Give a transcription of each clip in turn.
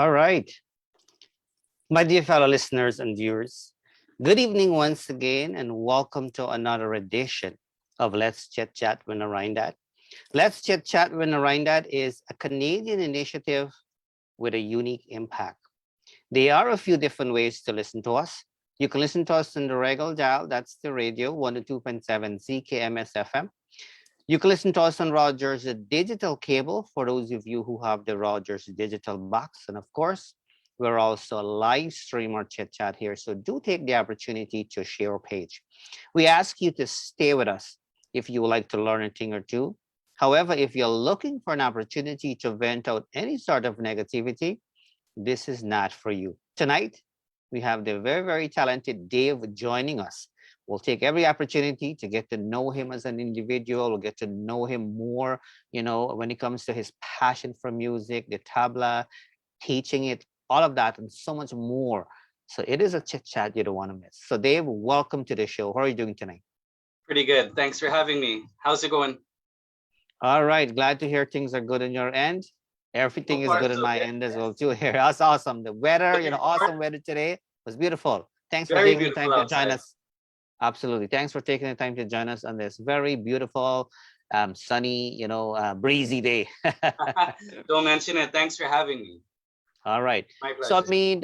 All right, my dear fellow listeners and viewers, good evening once again, and welcome to another edition of Let's Chit Chat with Narine Dat. Let's Chit Chat with Narine Dat is a Canadian initiative with a unique impact. There are a few different ways to listen to us. You can listen to us on the regular dial, that's the radio, 102.7 CKMS FM. You can listen to us on Rogers digital cable for those of you who have the Rogers digital box. And of course, we're also a live stream or chit chat here. So do take the opportunity to share our page. We ask you to stay with us if you would like to learn a thing or two. However, if you're looking for an opportunity to vent out any sort of negativity, this is not for you. Tonight, we have the very, very talented Dave joining us. We'll take every opportunity to get to know him as an individual. We'll get to know him more, when it comes to his passion for music, the tabla, teaching it, all of that, and so much more. So it is a chit chat you don't want to miss. So Dave, welcome to the show. How are you doing tonight? Pretty good. Thanks for having me. How's it going? All right. Glad to hear things are good on your end. Everything is good on my end as well too here. That's awesome. The weather, awesome weather today. It was beautiful. Thanks for taking the time to join us. Absolutely. Thanks for taking the time to join us on this very beautiful, sunny, breezy day. Don't mention it. Thanks for having me. All right. So I mean,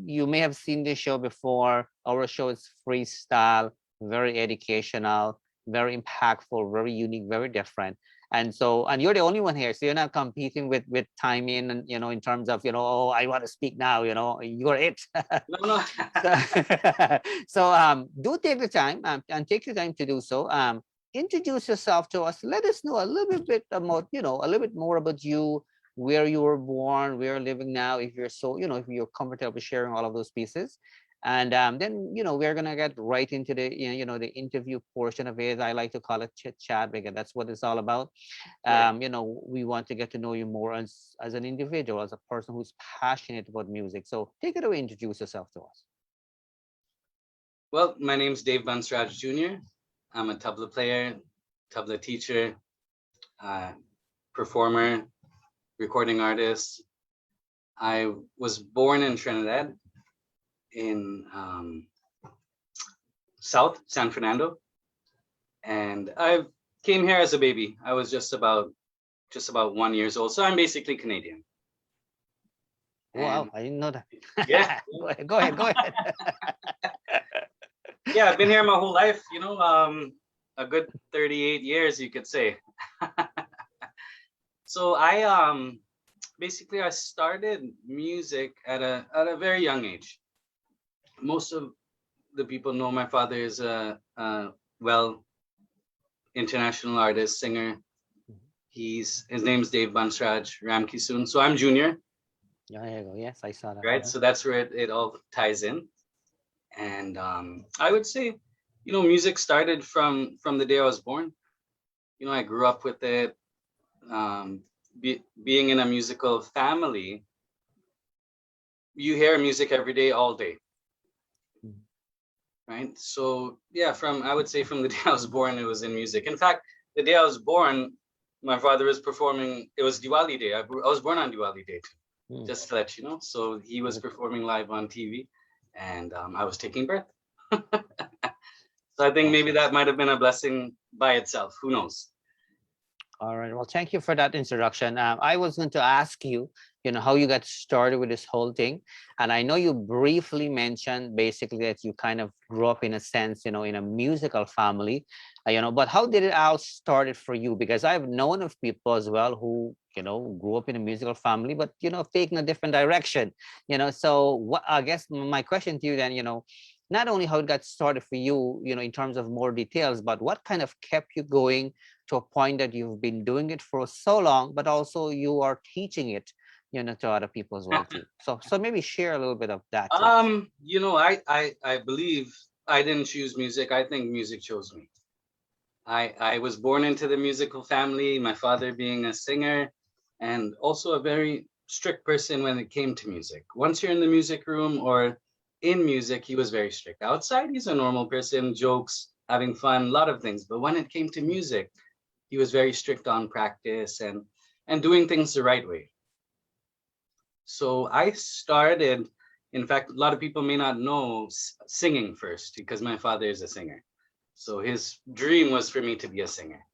you may have seen this show before. Our show is freestyle, very educational, very impactful, very unique, very different. And you're the only one here, so you're not competing with timing and in terms of oh, I want to speak now. You're it. No. So do take the time and take the time to do so. Introduce yourself to us. Let us know a little bit about a little bit more about you, where you were born, where you're living now, if you're if you're comfortable sharing all of those pieces. And then we're gonna get right into the the interview portion of it. I like to call it chit chat because that's what it's all about. Right. We want to get to know you more as an individual, as a person who's passionate about music. So take it away, introduce yourself to us. Well, my name's Dave Bansraj Jr. I'm a tabla player, tabla teacher, performer, recording artist. I was born in Trinidad, in South San Fernando, and I came here as a baby. I was just about 1 year old, so I'm basically Canadian. Wow, I didn't know that. Yeah. Go ahead. Yeah, I've been here my whole life. A good 38 years, you could say. So I basically I started music at a very young age. Most of the people know my father is a international artist, singer. His name's Dave Bansraj Jr. So I'm junior. Yeah, there you go. Yes, I saw that. Right. So that's where it all ties in. And I would say, music started from the day I was born. I grew up with it. Being in a musical family, you hear music every day, all day. Right. So yeah, I would say from the day I was born, it was in music. In fact, the day I was born, my father was performing. It was Diwali Day. I was born on Diwali Day too, just to let you know. So he was performing live on TV, and I was taking birth. So I think maybe that might have been a blessing by itself. Who knows? All right. Well, thank you for that introduction. I was going to ask you, how you got started with this whole thing. And I know you briefly mentioned basically that you kind of grew up in a sense, in a musical family, but how did it all started for you? Because I've known of people as well who, grew up in a musical family, but, taking a different direction, so what, I guess my question to you then, not only how it got started for you, in terms of more details, but what kind of kept you going to a point that you've been doing it for so long, but also you are teaching it, to other people as well too. So maybe share a little bit of that. I believe I didn't choose music. I think music chose me. I was born into the musical family, my father being a singer and also a very strict person when it came to music. Once you're in the music room or in music, he was very strict. Outside, he's a normal person, jokes, having fun, a lot of things. But when it came to music, he was very strict on practice and doing things the right way. So I started, in fact, a lot of people may not know, singing first because my father is a singer. So his dream was for me to be a singer.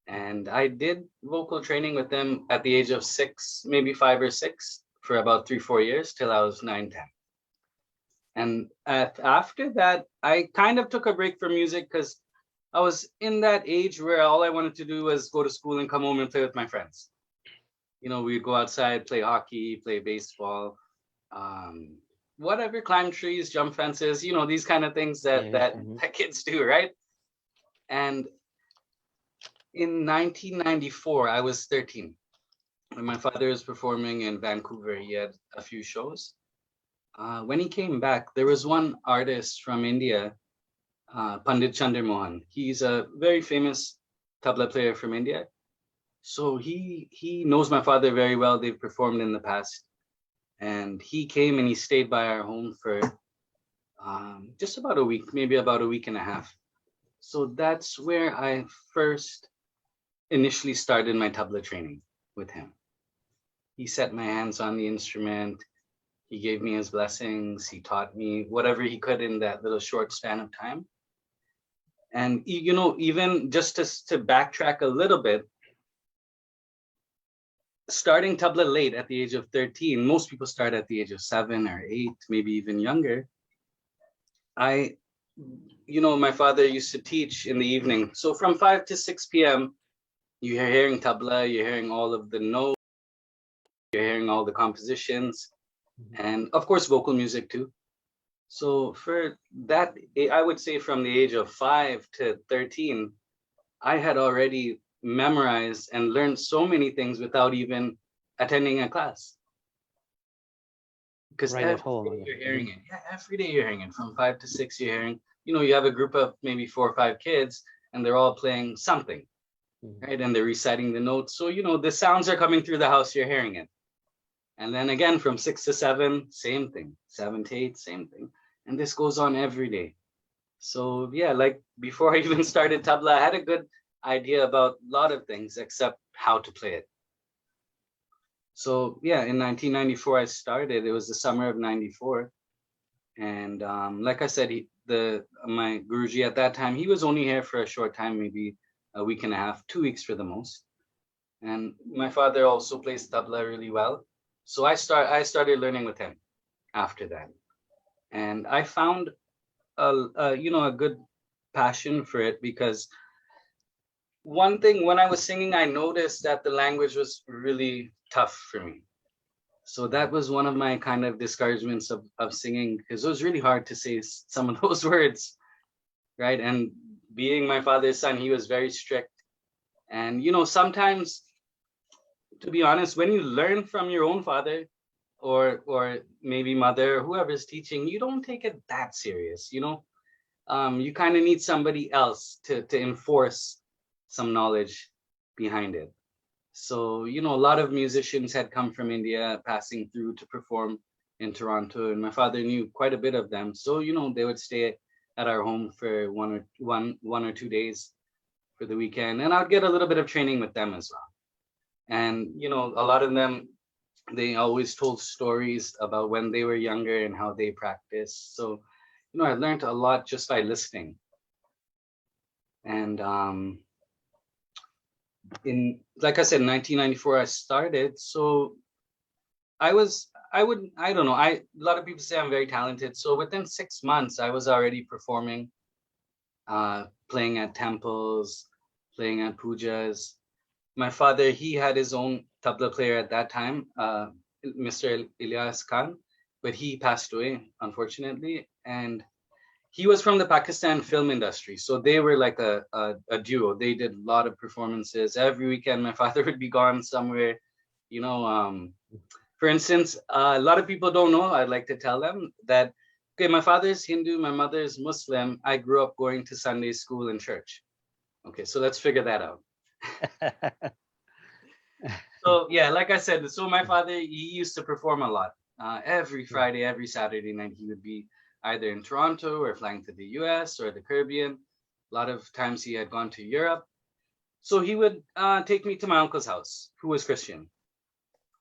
And I did vocal training with them at the age of 6, maybe 5 or 6, for about 3, 4 years till I was 9, 10. And after that, I kind of took a break from music because I was in that age where all I wanted to do was go to school and come home and play with my friends. We'd go outside, play hockey, play baseball, um, whatever, climb trees, jump fences, these kind of things that Yes. that kids do, right? And in 1994, I was 13. When my father was performing in Vancouver, he had a few shows. When he came back, there was one artist from India, Pandit Chandra Mohan. He's a very famous tabla player from India. So he knows my father very well. They've performed in the past. And he came and he stayed by our home for just about a week, maybe about a week and a half. So that's where I first initially started my tabla training with him. He set my hands on the instrument. He gave me his blessings. He taught me whatever he could in that little short span of time. And, even just to backtrack a little bit, starting tabla late at the age of 13, most people start at the age of 7 or 8, maybe even younger. My father used to teach in the evening. So from 5 to 6 p.m., you're hearing tabla, you're hearing all of the notes, you're hearing all the compositions, and of course, vocal music too. So for that, I would say from the age of 5 to 13, I had already memorized and learned so many things without even attending a class. Because Right at home. you're hearing it. Yeah, every day you're hearing it. From 5 to 6, you're hearing, you have a group of maybe 4 or 5 kids and they're all playing something, right? And they're reciting the notes. So, the sounds are coming through the house, you're hearing it. And then again, from 6 to 7, same thing. 7 to 8, same thing. And this goes on every day. So yeah, like before I even started tabla, I had a good idea about a lot of things except how to play it. So yeah, in 1994 I started. It was the summer of 94, and like I said, my Guruji at that time, he was only here for a short time, maybe a week and a half, 2 weeks for the most. And my father also plays tabla really well, so I started learning with him after that, and I found a good passion for it because one thing, when I was singing, I noticed that the language was really tough for me. So that was one of my kind of discouragements of singing, because it was really hard to say some of those words, right? And being my father's son, he was very strict. And, sometimes, to be honest, when you learn from your own father or maybe mother, whoever's teaching, you don't take it that serious, you kind of need somebody else to enforce some knowledge behind it. So, a lot of musicians had come from India passing through to perform in Toronto, and my father knew quite a bit of them. So, they would stay at our home for one or 2 days for the weekend, and I'd get a little bit of training with them as well. And, a lot of them, they always told stories about when they were younger and how they practiced. So, I learned a lot just by listening. And like I said, in 1994 I started. So a lot of people say I'm very talented. So within 6 months, I was already performing, playing at temples, playing at pujas. My father, he had his own tabla player at that time, Mr. Ilyas Khan, but he passed away, unfortunately. And he was from the Pakistan film industry. So they were like a duo. They did a lot of performances. Every weekend, my father would be gone somewhere, for instance, a lot of people don't know, I'd like to tell them that, okay, my father's Hindu, my mother's Muslim. I grew up going to Sunday school and church. Okay, so let's figure that out. So yeah, like I said, so my father, he used to perform a lot. Every Friday, every Saturday night, he would be either in Toronto or flying to the US or the Caribbean. A lot of times he had gone to Europe. So he would take me to my uncle's house, who was Christian.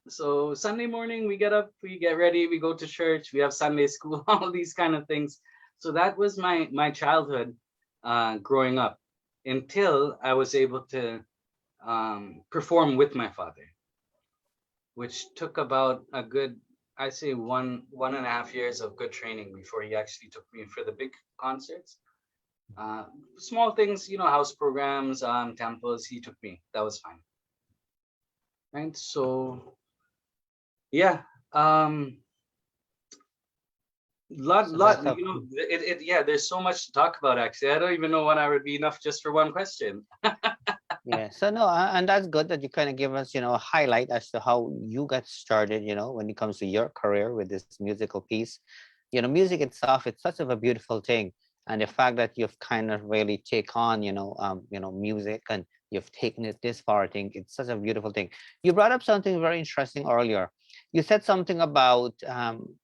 So Sunday morning, we get up, we get ready, we go to church, we have Sunday school, all these kind of things. So that was my childhood, growing up, until I was able to perform with my father, which took about a good, I say, 1.5 years of good training before he actually took me for the big concerts. Uh, Small things, house programs, temples. He took me. That was fine, right? So yeah, So that's a yeah. There's so much to talk about. Actually, I don't even know when I would be enough just for one question. yeah. So no, and that's good that you kind of give us, a highlight as to how you got started, when it comes to your career with this musical piece. Music itself, it's such of a beautiful thing. And the fact that you've kind of really take on, music and you've taken it this far, I think it's such a beautiful thing. You brought up something very interesting earlier. You said something about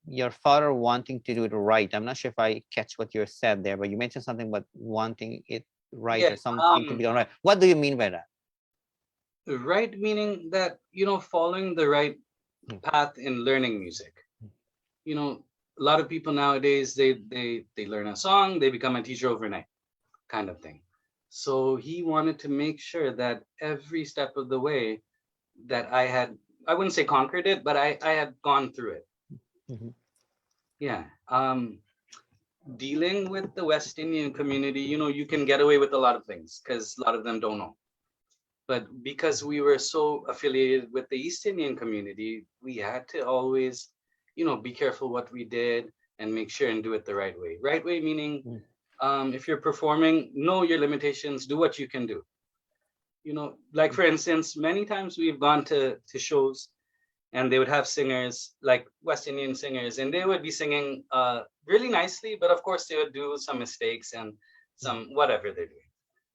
your father wanting to do it right. I'm not sure if I catch what you said there, but you mentioned something about wanting it right Yeah. or something to be done right. What do you mean by that? Right, meaning that following the right Mm, path in learning music. You know, a lot of people nowadays, they learn a song, they become a teacher overnight, kind of thing. So he wanted to make sure that every step of the way that I wouldn't say conquered it, but I had gone through it. mhm, Yeah. Dealing with the West Indian community, you can get away with a lot of things because a lot of them don't know. But because we were so affiliated with the East Indian community, we had to always, be careful what we did and make sure and do it the right way. Right way meaning, mm, if you're performing, know your limitations, do what you can do. Like for instance, many times we've gone to shows and they would have singers like West Indian singers, and they would be singing really nicely, but of course they would do some mistakes and mm, some whatever they're doing.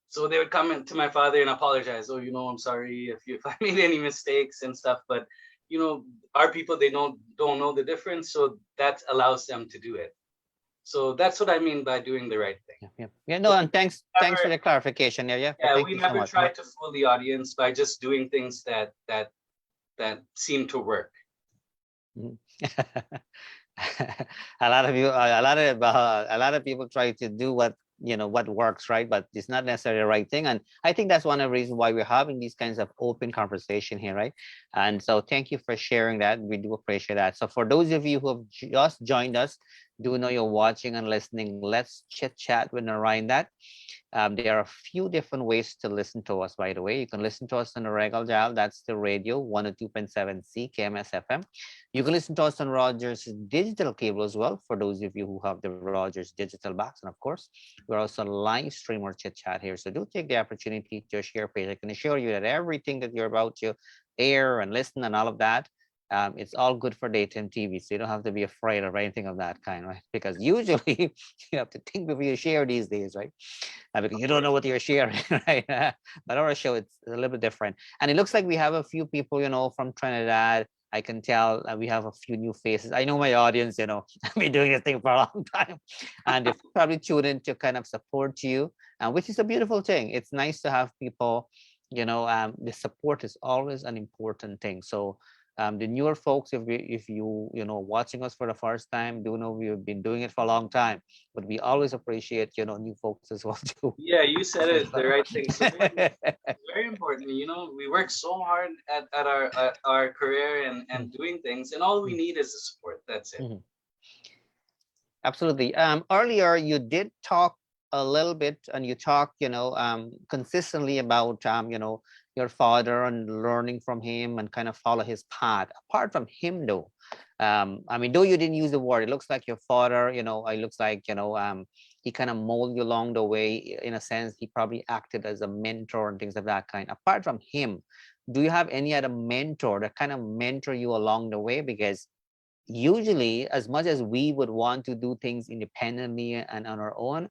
So they would come in to my father and apologize. Oh, I'm sorry if I made any mistakes and stuff. But our people, they don't know the difference, so that allows them to do it. So that's what I mean by doing the right thing. yeah, yeah, yeah. No, So and thanks for never, the clarification. Yeah, yeah. Yeah, yeah, thank we you so never much. try to fool the audience by just doing things that seem to work. Mhm. A lot of people try to do what works, right? But it's not necessarily the right thing. And I think that's one of the reasons why we're having these kinds of open conversation here, right? And so thank you for sharing that. We do appreciate that. So for those of you who have just joined us, do know you're watching and listening. Let's chit chat with Narine that. There are a few different ways to listen to us, by the way. You can listen to us on the regular dial, that's the radio, 102.7 CKMS FM. You can listen to us on Rogers digital cable as well, for those of you who have the Rogers digital box. And of course, we're also live stream or chit chat here. So do take the opportunity to share page. I can assure you that everything that you're about to air and listen and all of that, it's all good for daytime TV. So you don't have to be afraid of anything of that kind, right? Because usually you have to think before you share these days, right? Because you don't know what you're sharing, right? But our show, it's a little bit different. And it looks like we have a few people, from Trinidad. I can tell we have a few new faces. I know my audience, I've been doing this thing for a long time. And they've probably tuned in to kind of support you, which is a beautiful thing. It's nice to have people, the support is always an important thing. So the newer folks, if you watching us for the first time, do know we've been doing it for a long time, but we always appreciate new folks as well too. Yeah, you said it the right thing. So very important. We work so hard at our career and doing things, and all we need is the support. That's it. Mhm. Absolutely. Earlier you did talk a little bit, and you talked, consistently about, your father and learning from him and kind of follow his path. Apart from him, though, I mean, though you didn't use the word, it looks like your father, it looks like, he kind of molded you along the way. In a sense, he probably acted as a mentor and things of that kind. Apart from him, do you have any other mentor that kind of mentor you along the way? Because usually, as much as we would want to do things independently and on our own,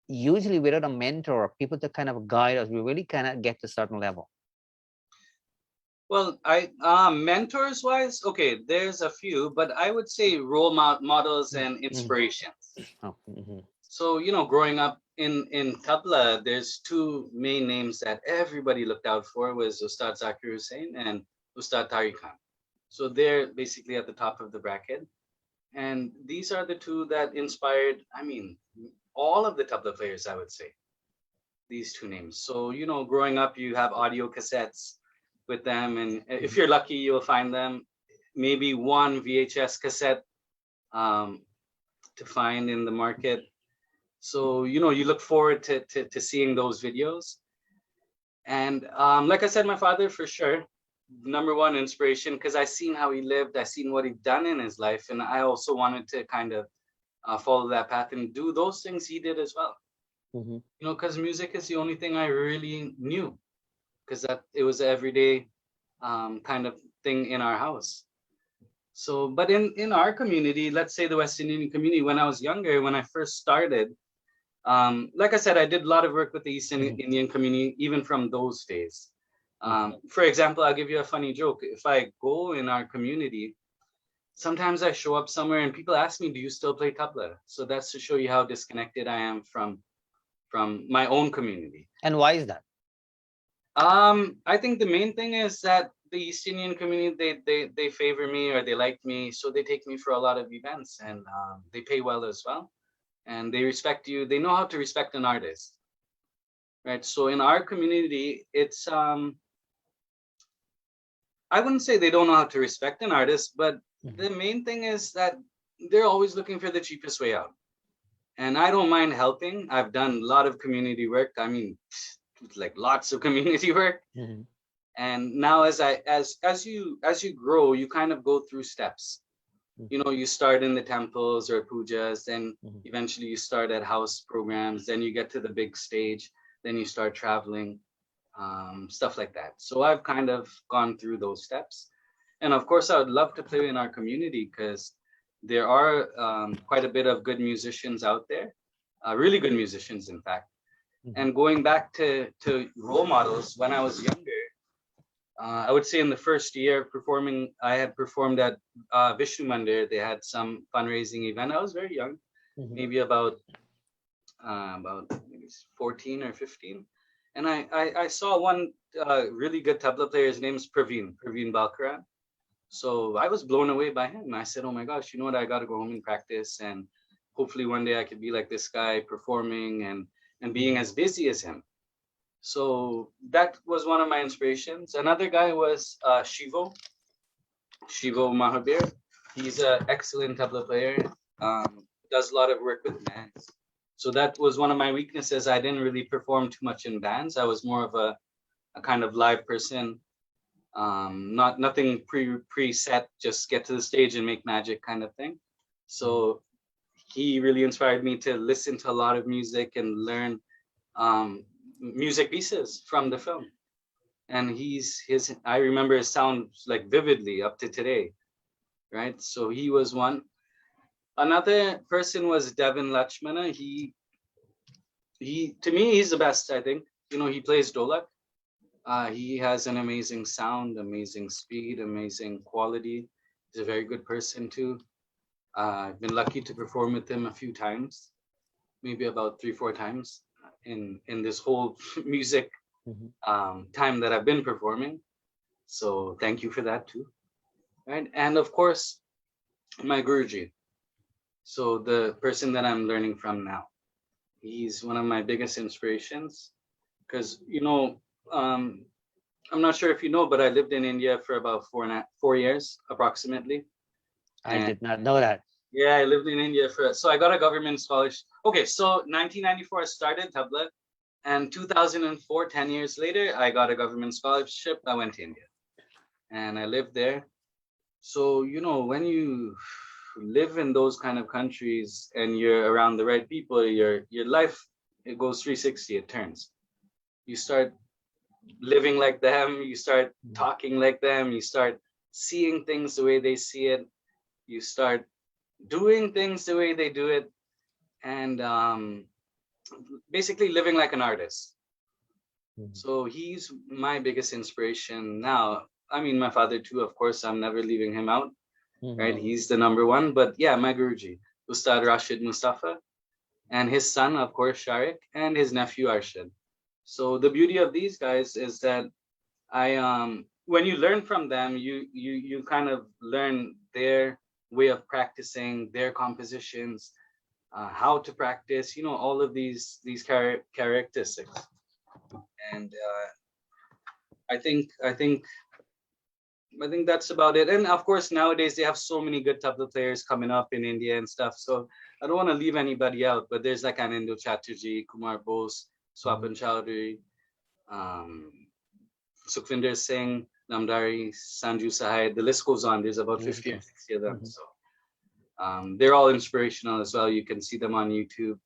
usually without a mentor or people to kind of guide us, we really cannot get to a certain level. Well, I mentors wise, okay, there's a few, but I would say role models Mm, and mhm. inspirations. Oh, mhm, So, growing up in tabla, there's two main names that everybody looked out for was Ustad Zakir Hussain and Ustad Tariq Khan. So they're basically at the top of the bracket. And these are the two that inspired, I mean, all of the tabla players, I would say, these two names. So, growing up, you have audio cassettes with them. And if you're lucky, you'll find them. Maybe one VHS cassette to find in the market. So, you look forward to seeing those videos. And like I said, my father, for sure, number one inspiration, because I seen how he lived, I seen what he'd done in his life, and I also wanted to kind of follow that path and do those things he did as well. Because music is the only thing I really knew, because that it was an everyday kind of thing in our house. So, but in our community, let's say the West Indian community, when I was younger, when I first started, like I said, I did a lot of work with the East Indian community, even from those days. For example, I'll give you a funny joke. If I go in our community, sometimes I show up somewhere and people ask me, do you still play tabla? So that's to show you how disconnected I am from my own community. And why is that? I think the main thing is that the East Indian community, they favor me, or they like me, so they take me for a lot of events, and they pay well as well, and they respect you. They know how to respect an artist, right? So in our community, it's I wouldn't say they don't know how to respect an artist, but the main thing is that they're always looking for the cheapest way out. And I don't mind helping. I've done a lot of community work. I mean, like lots of community work. And now as you grow, you kind of go through steps. You start in the temples or pujas, then eventually you start at house programs, then you get to the big stage, then you start traveling, stuff like that. So I've kind of gone through those steps. And of course, I would love to play in our community, because there are quite a bit of good musicians out there, really good musicians, in fact. And going back to role models, when I was younger, I would say in the first year performing, I had performed at Vishnu Mandir. They had some fundraising event. I was very young, maybe about maybe 14 or 15. And I saw one really good tabla player. His name's Praveen Balkaran. So I was blown away by him. I said, oh my gosh, you know what? I got to go home and practice. And hopefully one day I could be like this guy, performing and being as busy as him. So that was one of my inspirations. Another guy was Shivo Mohabir. He's an excellent tabla player. Does a lot of work with bands. So that was one of my weaknesses. I didn't really perform too much in bands. I was more of a kind of live person. Nothing preset, just get to the stage and make magic kind of thing. So he really inspired me to listen to a lot of music and learn music pieces from the film. And I remember his sound like vividly up to today, right? So he was one. Another person was Devin Lachmana. He to me, he's the best, I think. He plays Dolak. He has an amazing sound, amazing speed, amazing quality. He's a very good person too. I've been lucky to perform with him a few times, maybe about 3-4 times in this whole music time that I've been performing. So thank you for that too. Right. And of course, my Guruji. So the person that I'm learning from now, he's one of my biggest inspirations, because, I'm not sure if you know, but I lived in India for about 4 years, approximately. I did not know that. Yeah, I lived in India so I got a government scholarship. Okay, so 1994 I started tabla, and 2004, 10 years later, I got a government scholarship. I went to India, and I lived there. So, when you live in those kind of countries and you're around the right people, your life, it goes 360, it turns. You start living like them, you start talking like them, you start seeing things the way they see it, you start doing things the way they do it, and basically living like an artist. So he's my biggest inspiration now. I mean, my father too, of course. I'm never leaving him out, right? He's the number one. But yeah, my Guruji, Ustad Rashid Mustafa, and his son, of course, Sharik, and his nephew Arshad. So the beauty of these guys is that I when you learn from them, you kind of learn their way of practicing, their compositions, how to practice, all of these characteristics. And I think that's about it. And of course, nowadays they have so many good tabla players coming up in India and stuff. So I don't want to leave anybody out, but there's like Anil Chatterjee, Kumar Bose, Swapan Chowdhury, um, Sukhvinder Singh, Namdari, Sanju Sahai. The list goes on. There's about 50 or 60 of them. So they're all inspirational as well. You can see them on YouTube.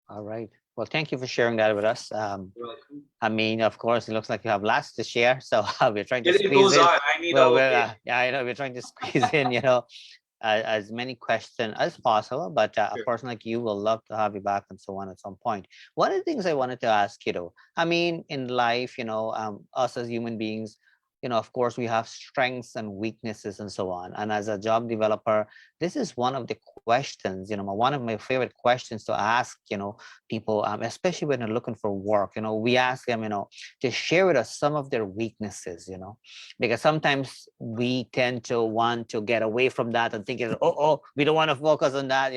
All right. Well, thank you for sharing that with us. You're welcome. I mean, of course, it looks like you have lots to share. So we're trying to It squeeze goes in. on. I need all of it. Yeah, I know we're trying to squeeze in, as many questions as possible. But a Sure. person like you will love to have you back and so on at some point. One of the things I wanted to ask you, though, I mean, in life, us as human beings, of course, we have strengths and weaknesses and so on. And as a job developer, this is one of the questions, one of my favorite questions to ask, people, especially when they're looking for work. We ask them, to share with us some of their weaknesses, because sometimes we tend to want to get away from that and thinking, oh, we don't want to focus on that,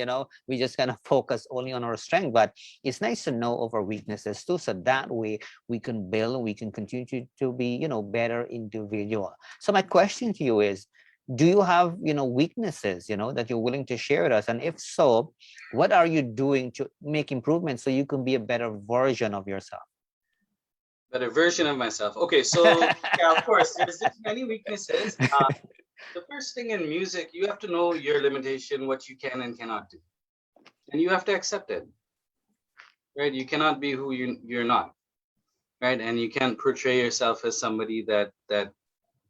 we just kind of focus only on our strength. But it's nice to know of our weaknesses too, so that way we can build and we can continue to be, better individual. So my question to you is, do you have weaknesses that you're willing to share with us? And if so, what are you doing to make improvements so you can be a better version of yourself? Better version of myself. Okay, so yeah, of course, there's many weaknesses. The first thing in music, you have to know your limitation, what you can and cannot do, and you have to accept it. Right? You cannot be who you're not. Right? And you can't portray yourself as somebody that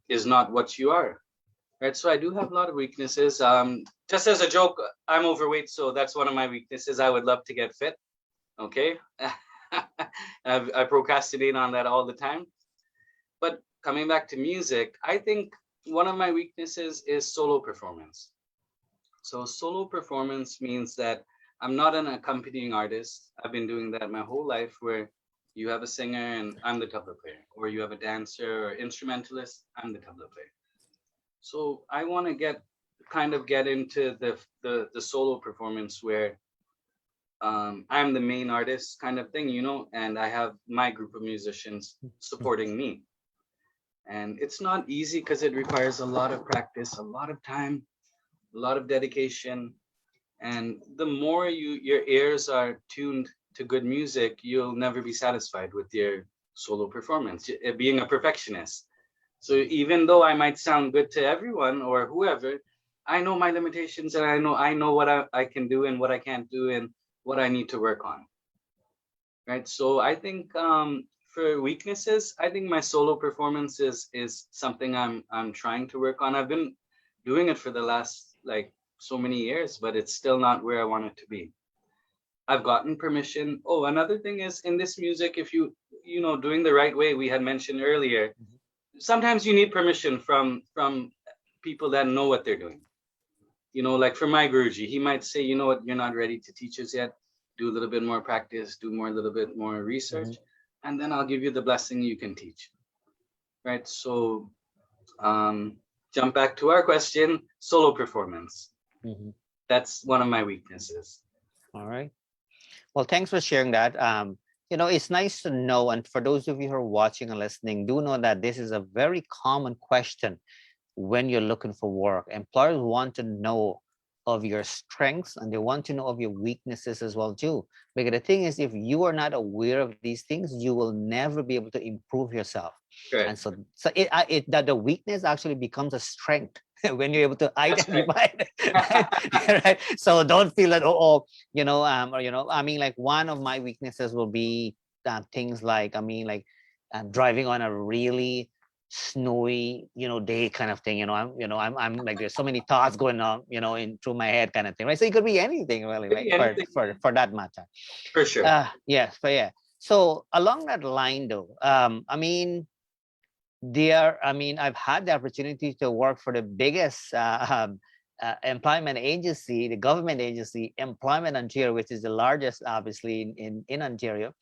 is not what you are. Right? So I do have a lot of weaknesses. Just as a joke, I'm overweight, so that's one of my weaknesses. I would love to get fit. Okay. I procrastinate on that all the time. But coming back to music, I think one of my weaknesses is solo performance. So solo performance means that I'm not an accompanying artist. I've been doing that my whole life, where you have a singer and I'm the tabla player, or you have a dancer or instrumentalist, I'm the tabla player. So I want to get into the solo performance where I'm the main artist kind of thing, and I have my group of musicians supporting me. And it's not easy because it requires a lot of practice, a lot of time, a lot of dedication. And the more your ears are tuned to good music, you'll never be satisfied with your solo performance, being a perfectionist. So even though I might sound good to everyone or whoever, I know my limitations, and I know what I can do and what I can't do and what I need to work on. Right. So I think for weaknesses, I think my solo performance is something I'm trying to work on. I've been doing it for the last so many years, but it's still not where I want it to be. I've gotten permission. Oh, another thing is, in this music, if doing the right way, we had mentioned earlier, sometimes you need permission from people that know what they're doing. Like for my Guruji, he might say, you know what, you're not ready to teach us yet. Do a little bit more practice, do a little bit more research, and then I'll give you the blessing you can teach. Right. So jump back to our question, solo performance. That's one of my weaknesses. All right. Well, thanks for sharing that. It's nice to know, and for those of you who are watching and listening, do know that this is a very common question when you're looking for work. Employers want to know of your strengths and they want to know of your weaknesses as well too. Because the thing is, if you are not aware of these things, you will never be able to improve yourself. Right. And so that the weakness actually becomes a strength when you're able to identify it. Right? So don't feel that I mean, like one of my weaknesses will be things like driving on a really snowy day kind of thing. I'm like, there's so many thoughts going on in through my head kind of thing, right? So it could be anything really, like for that matter. For sure. Yes, but yeah. So along that line though, I've had the opportunity to work for the biggest employment agency, the government agency, Employment Ontario, which is the largest obviously in Ontario.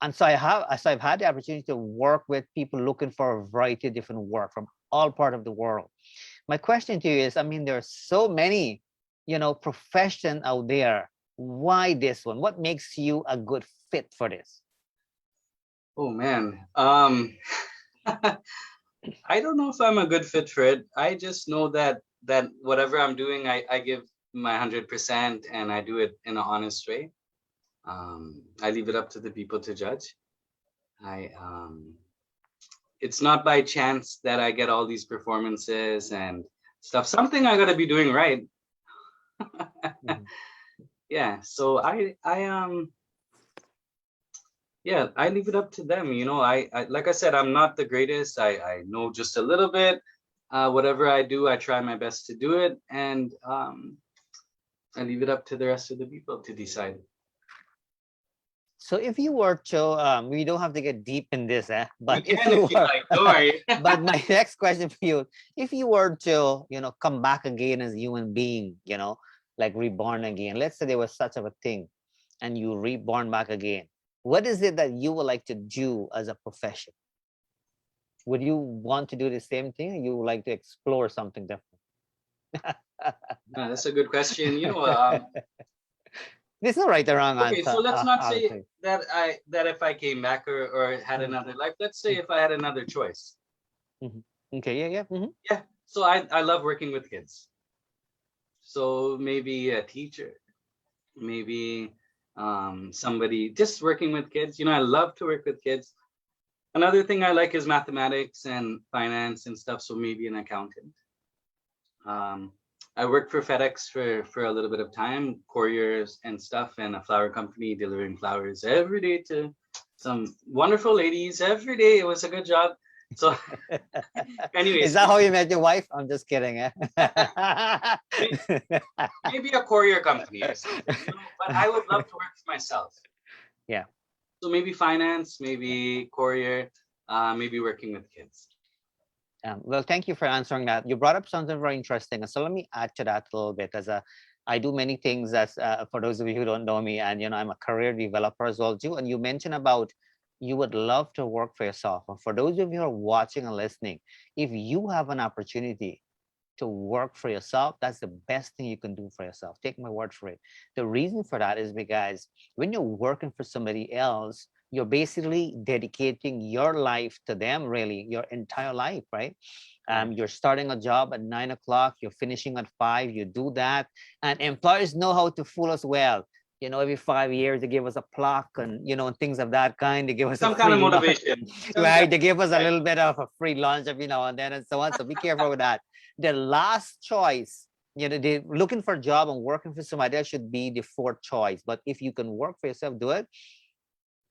And so I've had the opportunity to work with people looking for a variety of different work from all part of the world. My question to you is, I mean, there are so many, profession out there. Why this one? What makes you a good fit for this? Oh man. I don't know if I'm a good fit for it. I just know that whatever I'm doing, I give my 100% and I do it in an honest way. I leave it up to the people to judge. I It's not by chance that I get all these performances and stuff. Something I gotta be doing right. Mhm. Yeah. So yeah, I leave it up to them. I like I said, I'm not the greatest. I know just a little bit. Whatever I do, I try my best to do it, and I leave it up to the rest of the people to decide. So if you were to, we don't have to get deep in this, We but if can you if you were, like. Don't worry. but my next question for you, if you were to, come back again as a human being, like reborn again, let's say there was such of a thing and you reborn back again, what is it that you would like to do as a profession? Would you want to do the same thing, or you would like to explore something different? That's a good question. There's no right or wrong Okay, answer, so let's not say obviously. that if I came back or had Mhm, another life. Let's say if I had another choice. mhm. Okay, yeah, yeah. Yeah. So I love working with kids. So maybe a teacher, maybe somebody just working with kids. I love to work with kids. Another thing I like is mathematics and finance and stuff. So maybe an accountant. Um, I worked for FedEx for a little bit of time, couriers and stuff, and a flower company delivering flowers every day to some wonderful ladies every day. It was a good job. So, Is anyways, that how you met your wife? I'm just kidding. may- maybe a courier company or something. But I would love to work for myself. Yeah. So maybe finance, maybe courier, maybe working with kids. Well, thank you for answering that. You brought up something very interesting. So let me add to that a little bit, as I do many things as for those of you who don't know me, and I'm a career developer as well too. And you mentioned about you would love to work for yourself. And for those of you who are watching and listening, if you have an opportunity to work for yourself, that's the best thing you can do for yourself. Take my word for it. The reason for that is because when you're working for somebody else, you're basically dedicating your life to them, really, your entire life, right? Right. You're starting a job at 9 o'clock, you're finishing at 5, you do that. And employers know how to fool us well. Every 5 years they give us a plaque and and things of that kind. They give us a Some kind free of lunch, motivation. Some kind right? They give us a right. little bit of a free lunch every now and then and so on. So be careful with that. The last choice, they looking for a job and working for somebody else should be the fourth choice. But if you can work for yourself, do it.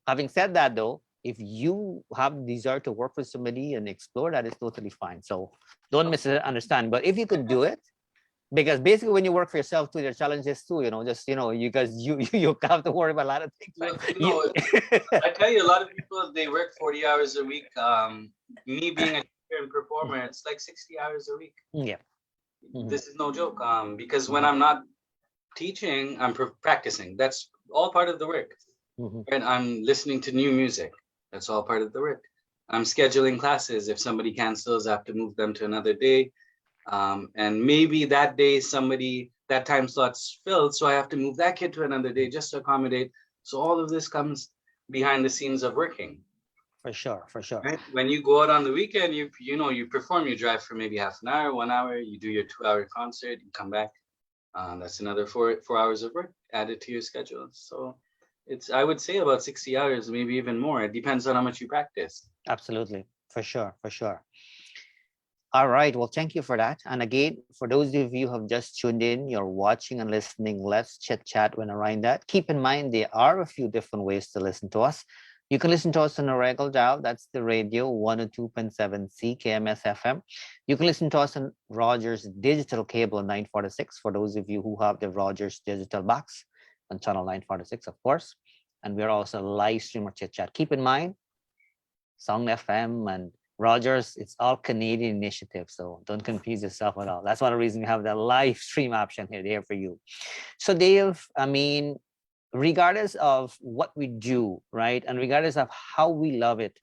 Having said that, though, if you have the desire to work for somebody and explore, that is totally fine. So don't misunderstand. But if you could do it, because basically when you work for yourself too, there are challenges too. Just you guys you have to worry about a lot of things, right? Well, I tell you, a lot of people they work 40 hours a week. Me being a teacher and performer, it's like 60 hours a week. Yeah. Mhm. This is no joke. Because when I'm not teaching, I'm practicing. That's all part of the work. Mhm. And I'm listening to new music. That's all part of the work. I'm scheduling classes. If somebody cancels, I have to move them to another day. And maybe that day that time slot's filled, so I have to move that kid to another day just to accommodate. So all of this comes behind the scenes of working. For sure, for sure. Right? When you go out on the weekend, you perform, you drive for maybe half an hour, 1 hour, you do your 2 hour concert, you come back. That's another four hours of work added to your schedule. So it's I would say about 60 hours, maybe even more. It depends on how much you practice. Absolutely. For sure, for sure. All right. Well, thank you for that. And again, for those of you who have just tuned in, you're watching and listening, let's chit chat when around that. Keep in mind, there are a few different ways to listen to us. You can listen to us on a regular dial. That's the radio 102.7 CKMS FM. You can listen to us on Rogers Digital Cable 946 for those of you who have the Rogers Digital box on channel 946, of course. And we're also live stream or chit chat. Keep in mind, Song FM and Rogers, it's all Canadian initiative, so don't confuse yourself at all. That's one of the reasons we have the live stream option here there for you. So Dave, I mean, regardless of what we do, right, and regardless of how we love it,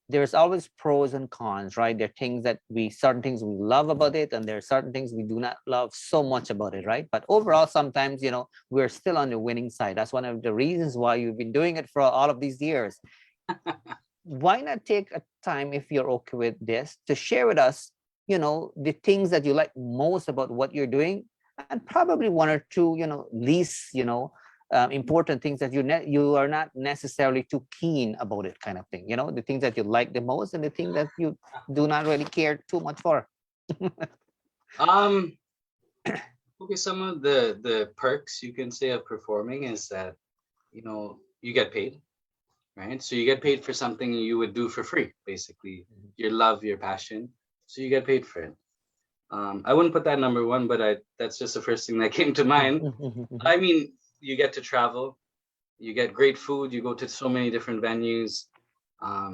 there's always pros and cons, right? There are things that certain things we love about it, and there are certain things we do not love so much about it, right? But overall, sometimes, we're still on the winning side. That's one of the reasons why you've been doing it for all of these years. Why not take a time, if you're okay with this, to share with us, the things that you like most about what you're doing, and probably one or two, least, important things that you are not necessarily too keen about it, kind of thing. The things that you like the most and the thing that you do not really care too much for. Um, okay, some of the perks you can say of performing is that you get paid, right? So you get paid for something you would do for free, basically. Your love, your passion. So you get paid for it. I wouldn't put that number one, but that's just the first thing that came to mind. I mean, you get to travel, you get great food, you go to so many different venues.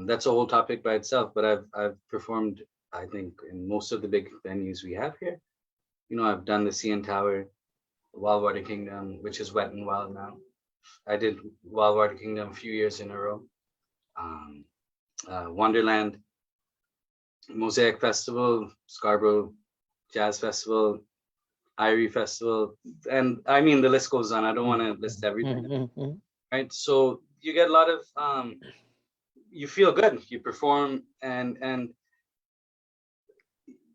That's a whole topic by itself. But I've performed, I think, in most of the big venues we have here. I've done the CN Tower, Wild Water Kingdom, which is Wet and Wild now. I did Wild Water Kingdom a few years in a row. Wonderland, Mosaic Festival, Scarborough Jazz Festival, Irie Festival, and I mean the list goes on. I don't want to list everything, right? So you get a lot of, you feel good, you perform, and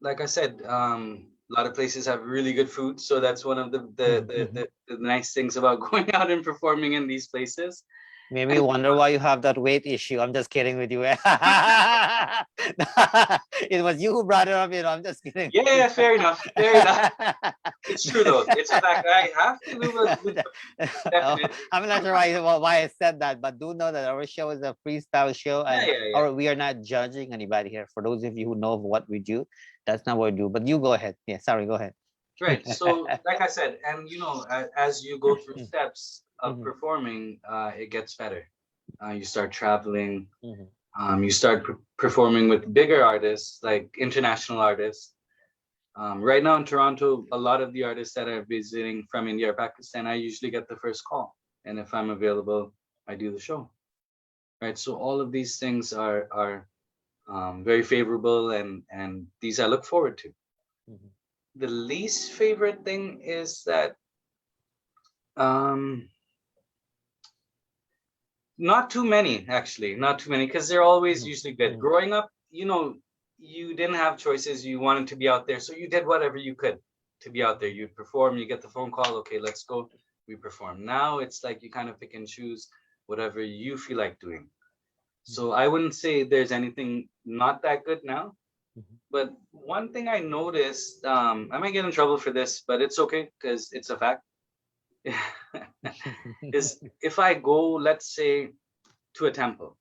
like I said, a lot of places have really good food, so that's one of the nice things about going out and performing in these places. Maybe you wonder why you have that weight issue. I'm just kidding with you. It was you who brought it up. I'm just kidding. Yeah, fair enough. Fair enough. It's true though. It's a fact. I have to lose. I'm not sure why I said that, but do know that our show is a freestyle show, and or we are not judging anybody here. For those of you who know what we do, that's not what we do. But you go ahead. Yeah, sorry, go ahead. Right. So, like I said, and as you go through steps of performing, it gets better. You start traveling. You start performing with bigger artists, like international artists. Right now in Toronto, a lot of the artists that are visiting from India or Pakistan, I usually get the first call, and if I'm available, I do the show. Right. So all of these things are very favorable, and these I look forward to. The least favorite thing is that not too many, actually, not too many, because they're always usually good. Growing up, you didn't have choices. You wanted to be out there, so you did whatever you could to be out there. You perform, you get the phone call, okay, let's go, we perform. Now it's like you kind of pick and choose whatever you feel like doing. So I wouldn't say there's anything not that good now. But one thing I noticed, I might get in trouble for this, but it's okay because it's a fact. Is if I go, let's say, to a temple.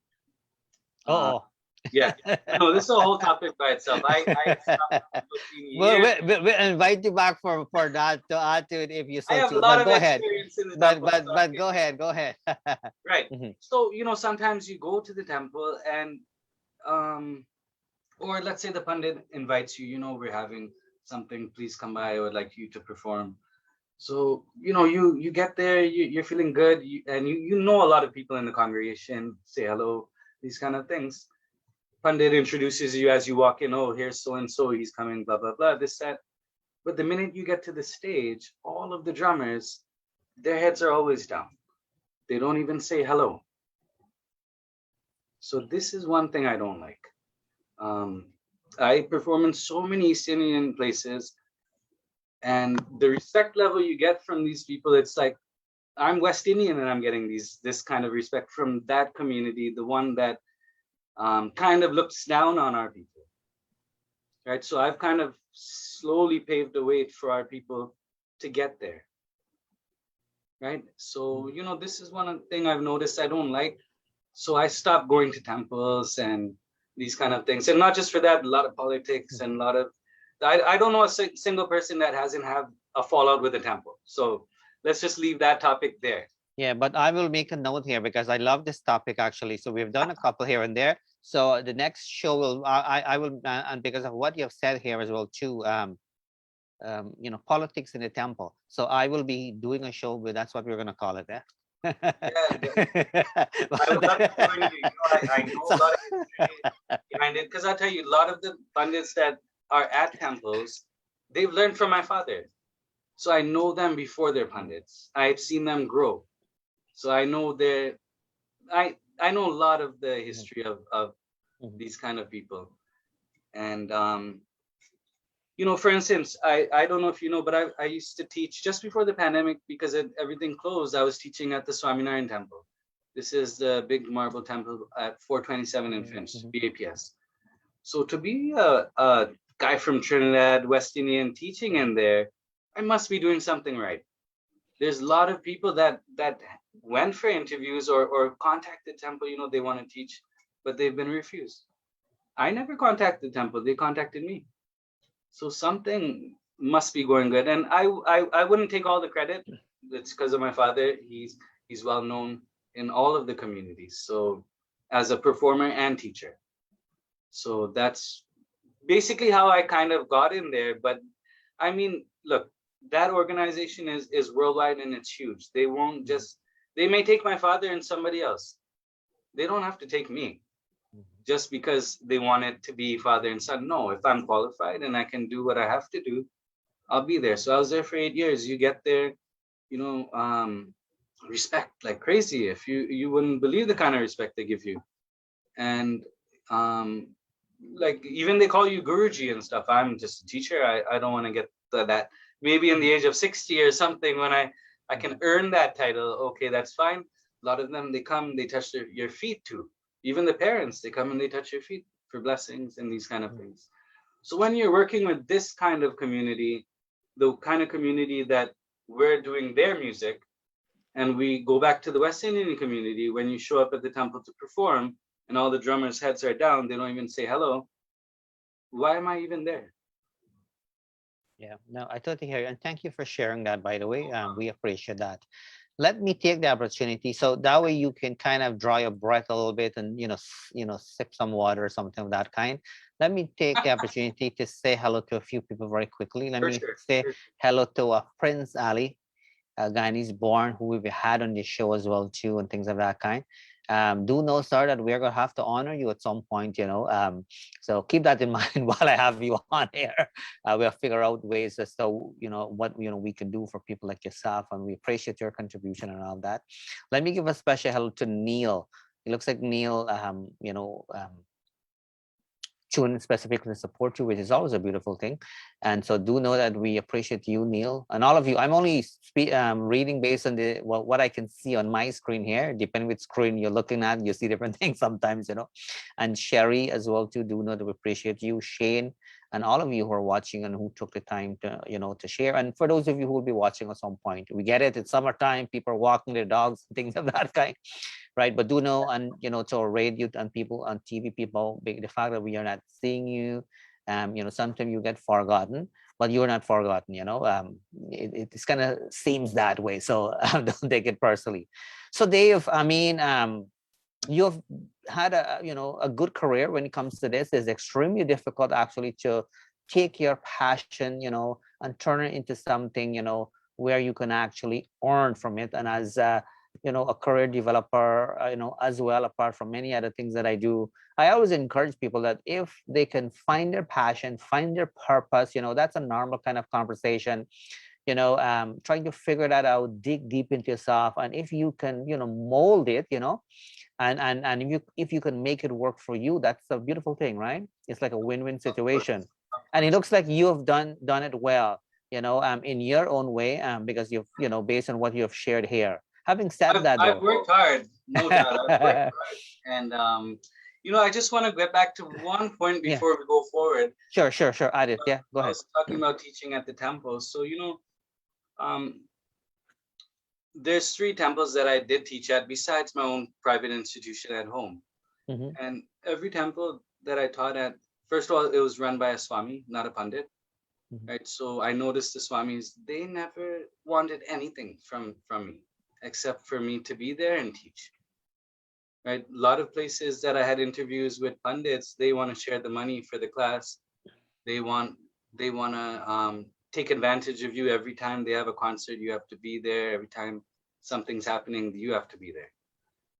Yeah, no, this is a whole topic by itself. I we'll invite you back for that to add to it if you so I have choose. a lot But of go ahead. experience in the But temple. go ahead. Right. So sometimes you go to the temple and or let's say the pundit invites you. We're having something. Please come by. I would like you to perform. So you get there. You're feeling good, and you know a lot of people in the congregation. Say hello. These kind of things. Pundit introduces you as you walk in. Oh, here's so and so. He's coming. Blah blah blah. This that. But the minute you get to the stage, all of the drummers, their heads are always down. They don't even say hello. So this is one thing I don't like. I perform in so many East Indian places, and the respect level you get from these people, it's like I'm West Indian and I'm getting this kind of respect from that community, the one that kind of looks down on our people. Right. So I've kind of slowly paved the way for our people to get there. Right. So, this is one thing I've noticed I don't like. So I stopped going to temples and these kind of things. And not just for that, a lot of politics and a lot of, I don't know a single person that hasn't had a fallout with the temple. So let's just leave that topic there. Yeah, but I will make a note here because I love this topic actually. So we've done a couple here and there. So the next show will, I will, and because of what you have said here as well too, politics in the temple. So I will be doing a show with, that's what we're going to call it. Yeah, I would love to join you. I know a So, lot of history behind it because I'll tell you, a lot of the pundits that are at temples, they've learned from my father. So I know them before they're pundits. I've seen them grow. So I know I know a lot of the history of these kind of people. And for instance, I don't know if you know, but I used to teach just before the pandemic because everything closed. I was teaching at the Swaminarayan temple. This is the big marble temple at 427 in Finch, BAPS. So to be a guy from Trinidad, West Indian teaching in there, I must be doing something right. There's a lot of people that went for interviews or contacted temple, they want to teach, but they've been refused. I never contacted temple, they contacted me. So something must be going good. And I wouldn't take all the credit. It's because of my father. He's well known in all of the communities. So as a performer and teacher. So that's basically how I kind of got in there. But I mean, look, that organization is worldwide and it's huge. They may take my father and somebody else. They don't have to take me just because they want it to be father and son. No, if I'm qualified and I can do what I have to do, I'll be there. So I was there for 8 years. You get there, you know, respect like crazy. If you wouldn't believe the kind of respect they give you. And like even they call you Guruji and stuff. I'm just a teacher. I don't want to get that. Maybe in the age of 60 or something when I can earn that title. Okay, that's fine. A lot of them, they come, they touch your feet too. Even the parents, they come and they touch your feet for blessings and these kind of things. So when you're working with this kind of community, the kind of community that we're doing their music, and we go back to the West Indian community, when you show up at the temple to perform and all the drummers' heads are down, they don't even say hello. Why am I even there? yeah, no, I totally hear you. And thank you for sharing that, by the way. We appreciate that. Let me take the opportunity so that way you can kind of draw your breath a little bit and sip some water or something of that kind. Let me take the opportunity to say hello to a few people very quickly. Let For me sure. say hello to Prince Ali, a Guyanese born, who we've had on this show as well too, and things of that kind. Do know, sir, that we're gonna have to honor you at some point, so keep that in mind while I have you on here. We'll figure out ways as to what we can do for people like yourself, and we appreciate your contribution and all that. Let me give a special hello to Neil. It looks like Neil tune specifically to support you, which is always a beautiful thing. And so do know that we appreciate you, Neil, and all of you. I'm only reading based on what I can see on my screen here. Depending which screen you're looking at, you see different things sometimes, And Sherry as well too. Do know that we appreciate you, Shane, and all of you who are watching and who took the time to share. And for those of you who will be watching at some point, we get it. It's summertime. People are walking their dogs, things of that kind, right? But do know, and to our radio and people on TV, people, the fact that we are not seeing you, sometimes you get forgotten, but you're not forgotten. It kind of seems that way, so don't take it personally. So Dave, I mean, you've had a good career when it comes to this. It's extremely difficult actually to take your passion, and turn it into something, where you can actually earn from it. And as a career developer, as well, apart from many other things that I do, I always encourage people that if they can find their passion, find their purpose, that's a normal kind of conversation, trying to figure that out, dig deep into yourself. And if you can, mold it, and if you can make it work for you, that's a beautiful thing, right? It's like a win-win Of course. situation. Of And it course. looks like you have done it well, in your own way, because you've, based on what you have shared here. Having said that, I've though, worked hard, no doubt. I've worked hard. And I just want to get back to one point yeah, before we go forward. sure, Adit, yeah, go I ahead. was talking about teaching at the temples. So, um, there's 3 temples that I did teach at besides my own private institution at home. Mm-hmm. And every temple that I taught at, first of all, it was run by a Swami, not a Pandit. Mm-hmm. Right. So I noticed the Swamis, they never wanted anything from me except for me to be there and teach. Right. A lot of places that I had interviews with Pandits, they want to share the money for the class. They want to take advantage of you every time they have a concert. You have to be there every time. something's happening, you have to be there.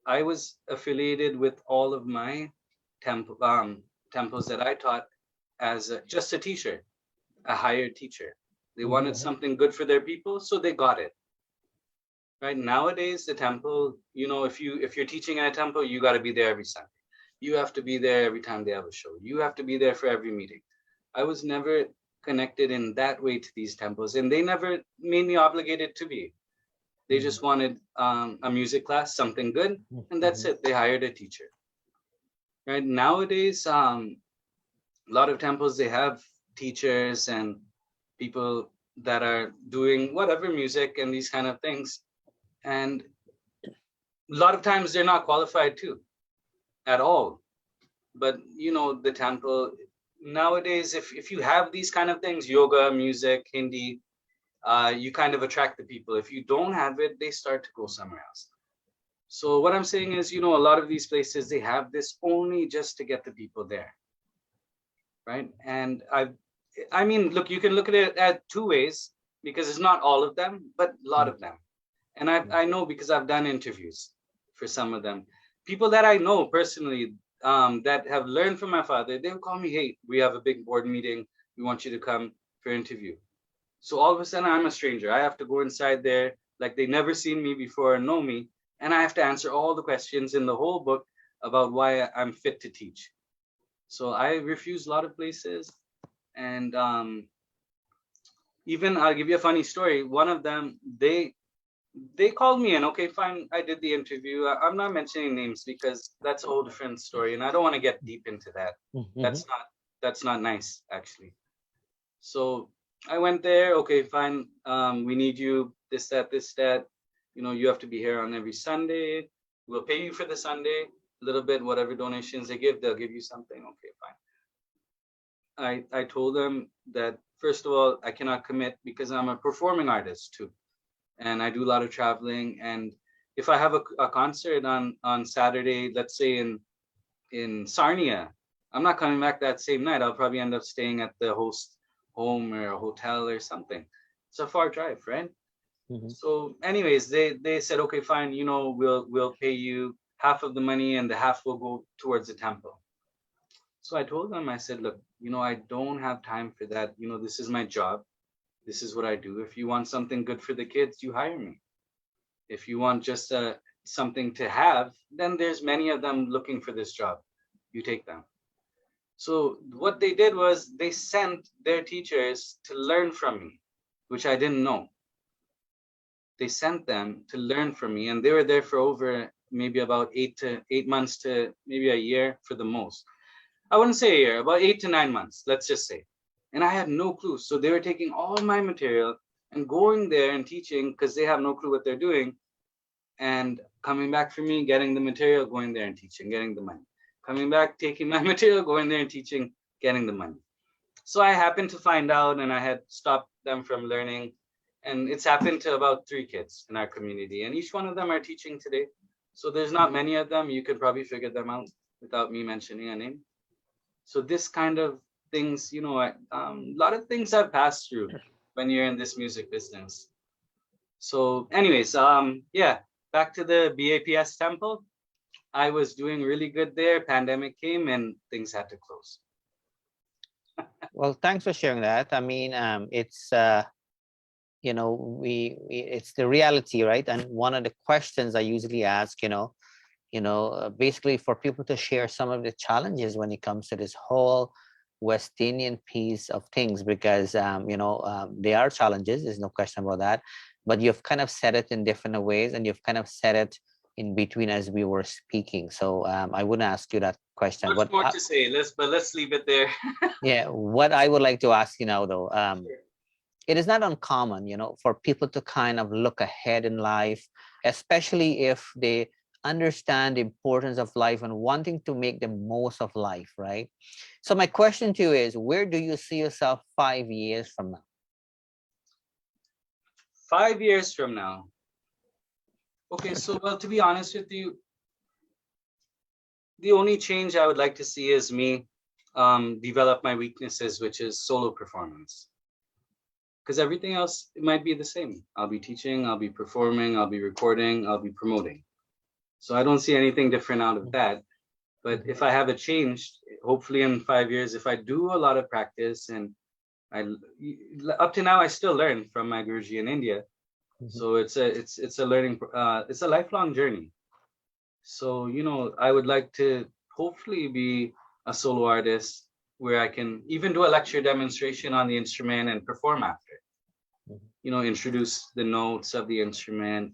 I was affiliated with all of my temples that I taught as just a teacher, a hired teacher. They wanted something good for their people, so they got it. Right nowadays, the temple, if you're teaching at a temple, you got to be there every Sunday. You have to be there every time they have a show. You have to be there for every meeting. I was never connected in that way to these temples, and they never made me obligated to be. They just wanted a music class, something good, and that's it. They hired a teacher. Right nowadays, a lot of temples, they have teachers and people that are doing whatever music and these kind of things, and a lot of times they're not qualified too at all. But the temple nowadays, if you have these kind of things, yoga, music, Hindi, you kind of attract the people. If you don't have it, they start to go somewhere else. So what I'm saying is, a lot of these places, they have this only just to get the people there. Right. And I mean, look, you can look at it at two ways, because it's not all of them, but a lot of them. And I know, because I've done interviews for some of them. People that I know personally, that have learned from my father, they'll call me, hey, we have a big board meeting. We want you to come for interview. So all of a sudden, I'm a stranger. I have to go inside there like they never seen me before and know me. And I have to answer all the questions in the whole book about why I'm fit to teach. So I refuse a lot of places. And even I'll give you a funny story. One of them, they called me and okay, fine, I did the interview. I'm not mentioning names because that's a whole different story, and I don't want to get deep into that. That's not nice, actually. So I went there. Okay, fine. We need you. This, that. You have to be here on every Sunday. We'll pay you for the Sunday a little bit. Whatever donations they give, they'll give you something. Okay, fine. I told them that first of all, I cannot commit because I'm a performing artist too. And I do a lot of traveling. And if I have a concert on Saturday, let's say in Sarnia, I'm not coming back that same night. I'll probably end up staying at the host home or a hotel or something. It's a far drive, right? So anyways, they said, okay, fine, we'll pay you half of the money and the half will go towards the temple. So I told them, I said, look, I don't have time for that. This is my job. This is what I do. If you want something good for the kids, you hire me. If you want just something to have, then there's many of them looking for this job. You take them. So what they did was they sent their teachers to learn from me, which I didn't know. They sent them to learn from me, and they were there for over maybe about 8 months to maybe a year for the most. I wouldn't say a year, about 8 to 9 months, let's just say. And I had no clue. So they were taking all my material and going there and teaching because they have no clue what they're doing, and coming back for me, getting the material, going there and teaching, getting the money. Coming back, taking my material, going there and teaching, getting the money. So I happened to find out, and I had stopped them from learning. And it's happened to about 3 kids in our community, and each one of them are teaching today. So there's not many of them. You could probably figure them out without me mentioning a name. So this kind of things, a lot of things I've passed through when you're in this music business. So anyways, yeah, back to the BAPS temple. I was doing really good there. Pandemic came and things had to close. Well, thanks for sharing that. I mean, it's it's the reality, right? And one of the questions I usually ask, basically for people to share some of the challenges when it comes to this whole West Indian piece of things, because there are challenges. There's no question about that. But you've kind of said it in different ways, and you've kind of said it in between as we were speaking. So I wouldn't ask you that question. Much more to say. Let's leave it there. Yeah, what I would like to ask you now, though, it is not uncommon, for people to kind of look ahead in life, especially if they understand the importance of life and wanting to make the most of life, right? So my question to you is, where do you see yourself 5 years from now? 5 years from now. Okay, so well, to be honest with you, the only change I would like to see is me develop my weaknesses, which is solo performance. because everything else might be the same. I'll be teaching, I'll be performing, I'll be recording, I'll be promoting. So I don't see anything different out of that. But if I have a change, hopefully in 5 years, if I do a lot of practice, and up to now I still learn from my Guruji in India. So it's a learning, it's a lifelong journey. So, I would like to hopefully be a solo artist where I can even do a lecture demonstration on the instrument and perform after. Introduce the notes of the instrument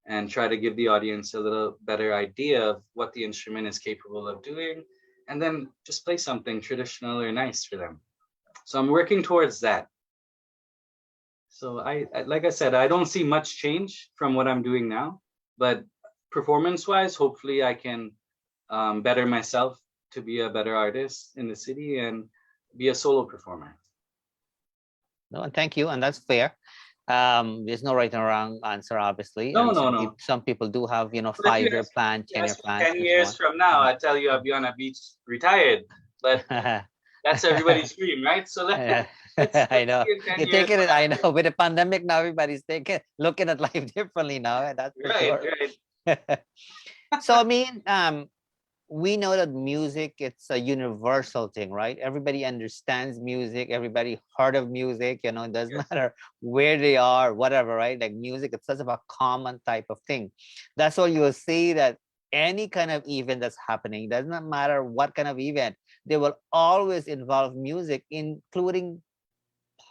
and try to give the audience a little better idea of what the instrument is capable of doing, and then just play something traditional or nice for them. So I'm working towards that. So I like I said, I don't see much change from what I'm doing now, but performance-wise, hopefully I can better myself to be a better artist in the city and be a solo performer. No, and thank you, and that's fair. There's no right and wrong answer, obviously. No, and no. Some people do have, 5-year plan, 10-year plan. 10 years from now, I tell you, I'll be on a beach retired. But that's everybody's dream, right? So let's I know. You take it. I know. With the pandemic now, everybody's looking at life differently now. That's for sure. Right. So I mean, we know that music, it's a universal thing, right? Everybody understands music. Everybody heard of music. It doesn't matter where they are, whatever, right? Like music, it's such a common type of thing. That's why you will see that any kind of event that's happening, does not matter what kind of event, they will always involve music, including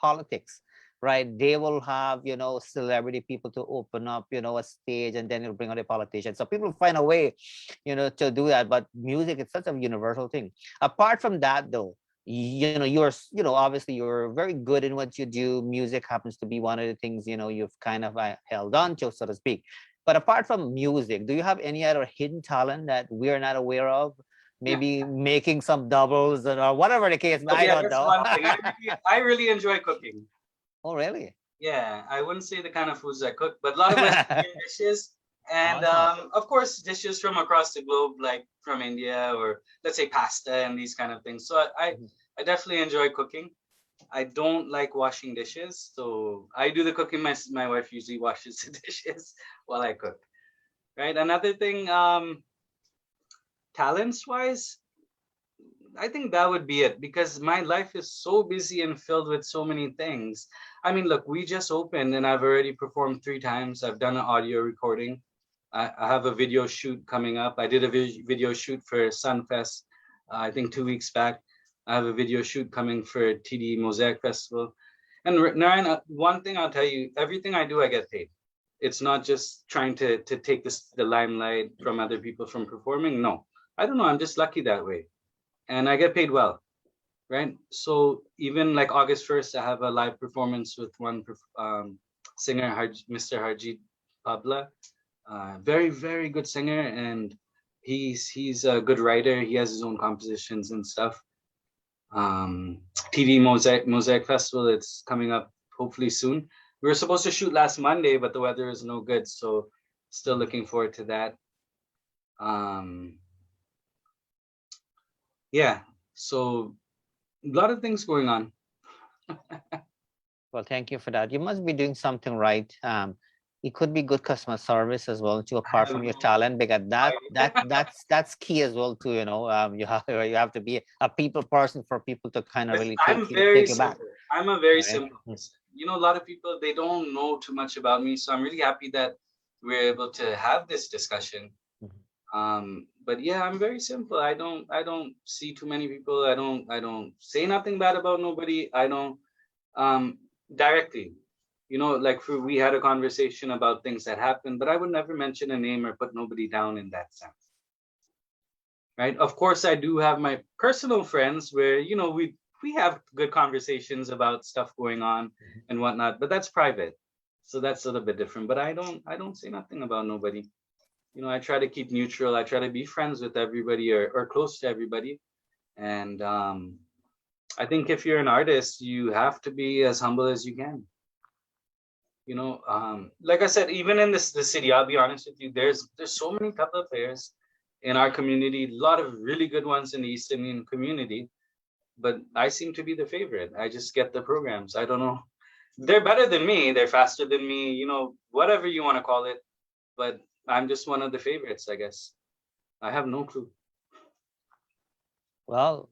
politics, right? They will have, celebrity people to open up, a stage, and then it'll bring out a politician. So people find a way, to do that. But music is such a universal thing. Apart from that, though, you're, obviously you're very good in what you do. Music happens to be one of the things, you've kind of held on to, so to speak. But apart from music, do you have any other hidden talent that we're not aware of? Maybe making some doubles or whatever the case. I don't know. One thing. I really enjoy cooking. Oh, really? Yeah, I wouldn't say the kind of foods I cook, but a lot of West Indian dishes. And of course, dishes from across the globe, like from India, or let's say pasta and these kind of things. So I definitely enjoy cooking. I don't like washing dishes, so I do the cooking. My wife usually washes the dishes while I cook. Right. Another thing, talents wise, I think that would be it, because my life is so busy and filled with so many things. I mean, look, we just opened and I've already performed 3 times. I've done an audio recording. I have a video shoot coming up. I did a video shoot for Sunfest, I think 2 weeks back. I have a video shoot coming for TD Mosaic Festival. And Naraine, one thing I'll tell you, everything I do, I get paid. It's not just trying to take the limelight from other people from performing. No, I don't know. I'm just lucky that way. And I get paid well, right? So even like August 1st, I have a live performance with one singer, Mr. Harjeet Pabla. Very, very good singer. And he's a good writer. He has his own compositions and stuff. TD Mosaic Festival, it's coming up hopefully soon. We were supposed to shoot last Monday, but the weather is no good. So still looking forward to that. Yeah, so a lot of things going on. Well, thank you for that. You must be doing something right. It could be good customer service as well, too, apart from your talent, because that's key as well, too. You have to be a people person for people to kind of really take you back. I'm a very simple person. A lot of people, they don't know too much about me, so I'm really happy that we're able to have this discussion. But yeah, I'm very simple. I don't see too many people. I don't say nothing bad about nobody. I don't directly, like we had a conversation about things that happened, but I would never mention a name or put nobody down in that sense. Right? Of course, I do have my personal friends where, we have good conversations about stuff going on and whatnot, but that's private. So that's a little bit different. But I don't say nothing about nobody. I try to keep neutral. I try to be friends with everybody or close to everybody. And I think if you're an artist, you have to be as humble as you can. Like I said, even in the city, I'll be honest with you, there's so many tabla players in our community, a lot of really good ones in the East Indian community, but I seem to be the favorite. I just get the programs. I don't know. they're better than me. They're faster than me. Whatever you want to call it. But I'm just one of the favorites, I guess. I have no clue. Well,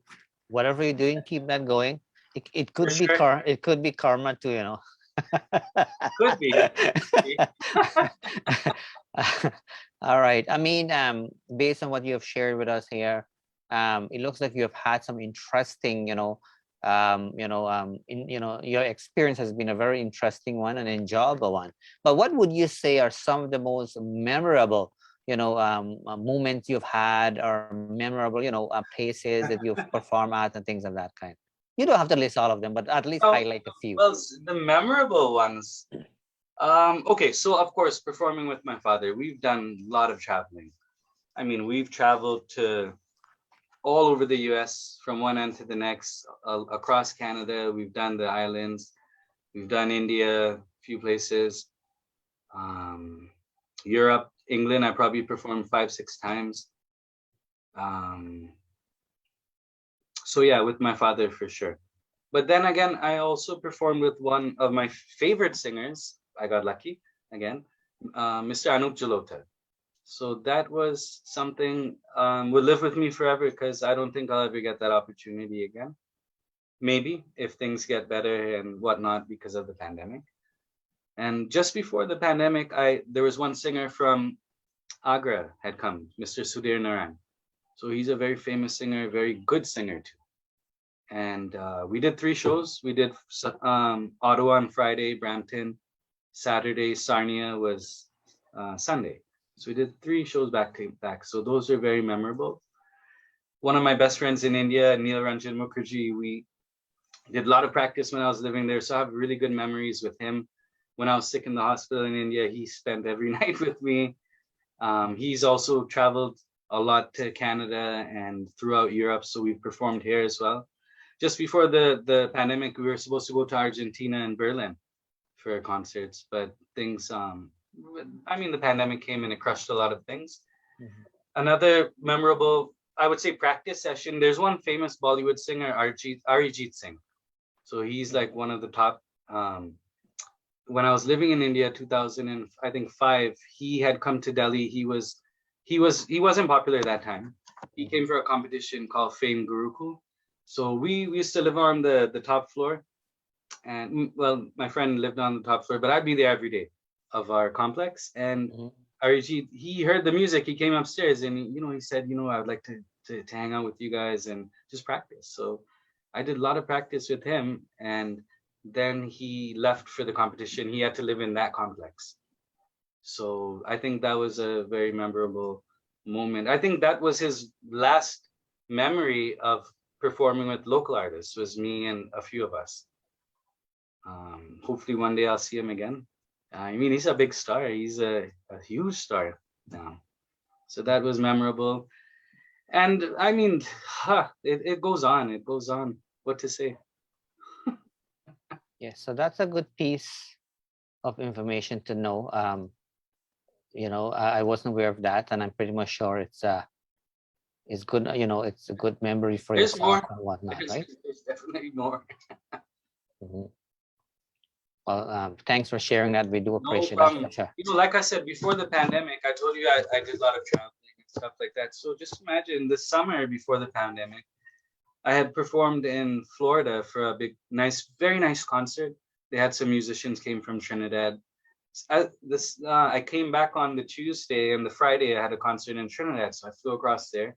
whatever you're doing, keep that going. It For could be sure, it could be karma too, you know. could be. Could be. All right. I mean, based on what you have shared with us here, it looks like you have had some interesting, your experience has been a very interesting one and enjoyable one. But what would you say are some of the most memorable, moments you've had, or memorable, places that you've performed at and things of that kind? You don't have to list all of them, but at least Oh, highlight a few. well, the memorable ones. Okay, so of course, performing with my father, we've done a lot of traveling. I mean, we've traveled to all over the US from one end to the next, across Canada. We've done the islands, we've done India, a few places, Europe, England. I probably performed 5, 6 times. Um, so yeah, with my father for sure. But then again, I also performed with one of my favorite singers. I got lucky again, Mr. Anooj D. So that was something will live with me forever because I don't think I'll ever get that opportunity again. Maybe if things get better and whatnot because of the pandemic. And just before the pandemic, there was one singer from Agra had come, Mr. Sudhir Naraine. So he's a very famous singer, very good singer too. And we did 3 shows. We did Ottawa on Friday, Brampton, Saturday, Sarnia was Sunday. So we did 3 shows back to back. So those are very memorable. One of my best friends in India, Neil Ranjan Mukherjee, we did a lot of practice when I was living there. So I have really good memories with him. When I was sick in the hospital in India, he spent every night with me. He's also traveled a lot to Canada and throughout Europe. So we've performed here as well. Just before the pandemic, we were supposed to go to Argentina and Berlin for concerts, but things, the pandemic came and it crushed a lot of things. Mm-hmm. Another memorable, I would say, practice session. There's one famous Bollywood singer, Arijit Singh. So he's like one of the top. When I was living in India, 2005, he had come to Delhi. He wasn't popular that time. He came for a competition called Fame Gurukul. So we used to live on the top floor, and well, my friend lived on the top floor, but I'd be there every day of our complex. And Arijit, he heard the music. He came upstairs and he said, I would like to hang out with you guys and just practice. So I did a lot of practice with him, and then he left for the competition. He had to live in that complex. So I think that was a very memorable moment. I think that was his last memory of performing with local artists, was me and a few of us. Hopefully one day I'll see him again. He's a big star. He's a huge star now. So that was memorable. And it goes on. It goes on. What to say? Yeah, so that's a good piece of information to know. I wasn't aware of that, and I'm pretty much sure it's good. It's a good memory for There's yourself more. and whatnot, right? There's definitely more. Mm-hmm. Well, thanks for sharing that. We do appreciate that. Sure. Like I said, before the pandemic, I told you I did a lot of traveling and stuff like that. So just imagine the summer before the pandemic, I had performed in Florida for a very nice concert. They had some musicians came from Trinidad. I came back on the Tuesday, and the Friday I had a concert in Trinidad, so I flew across there.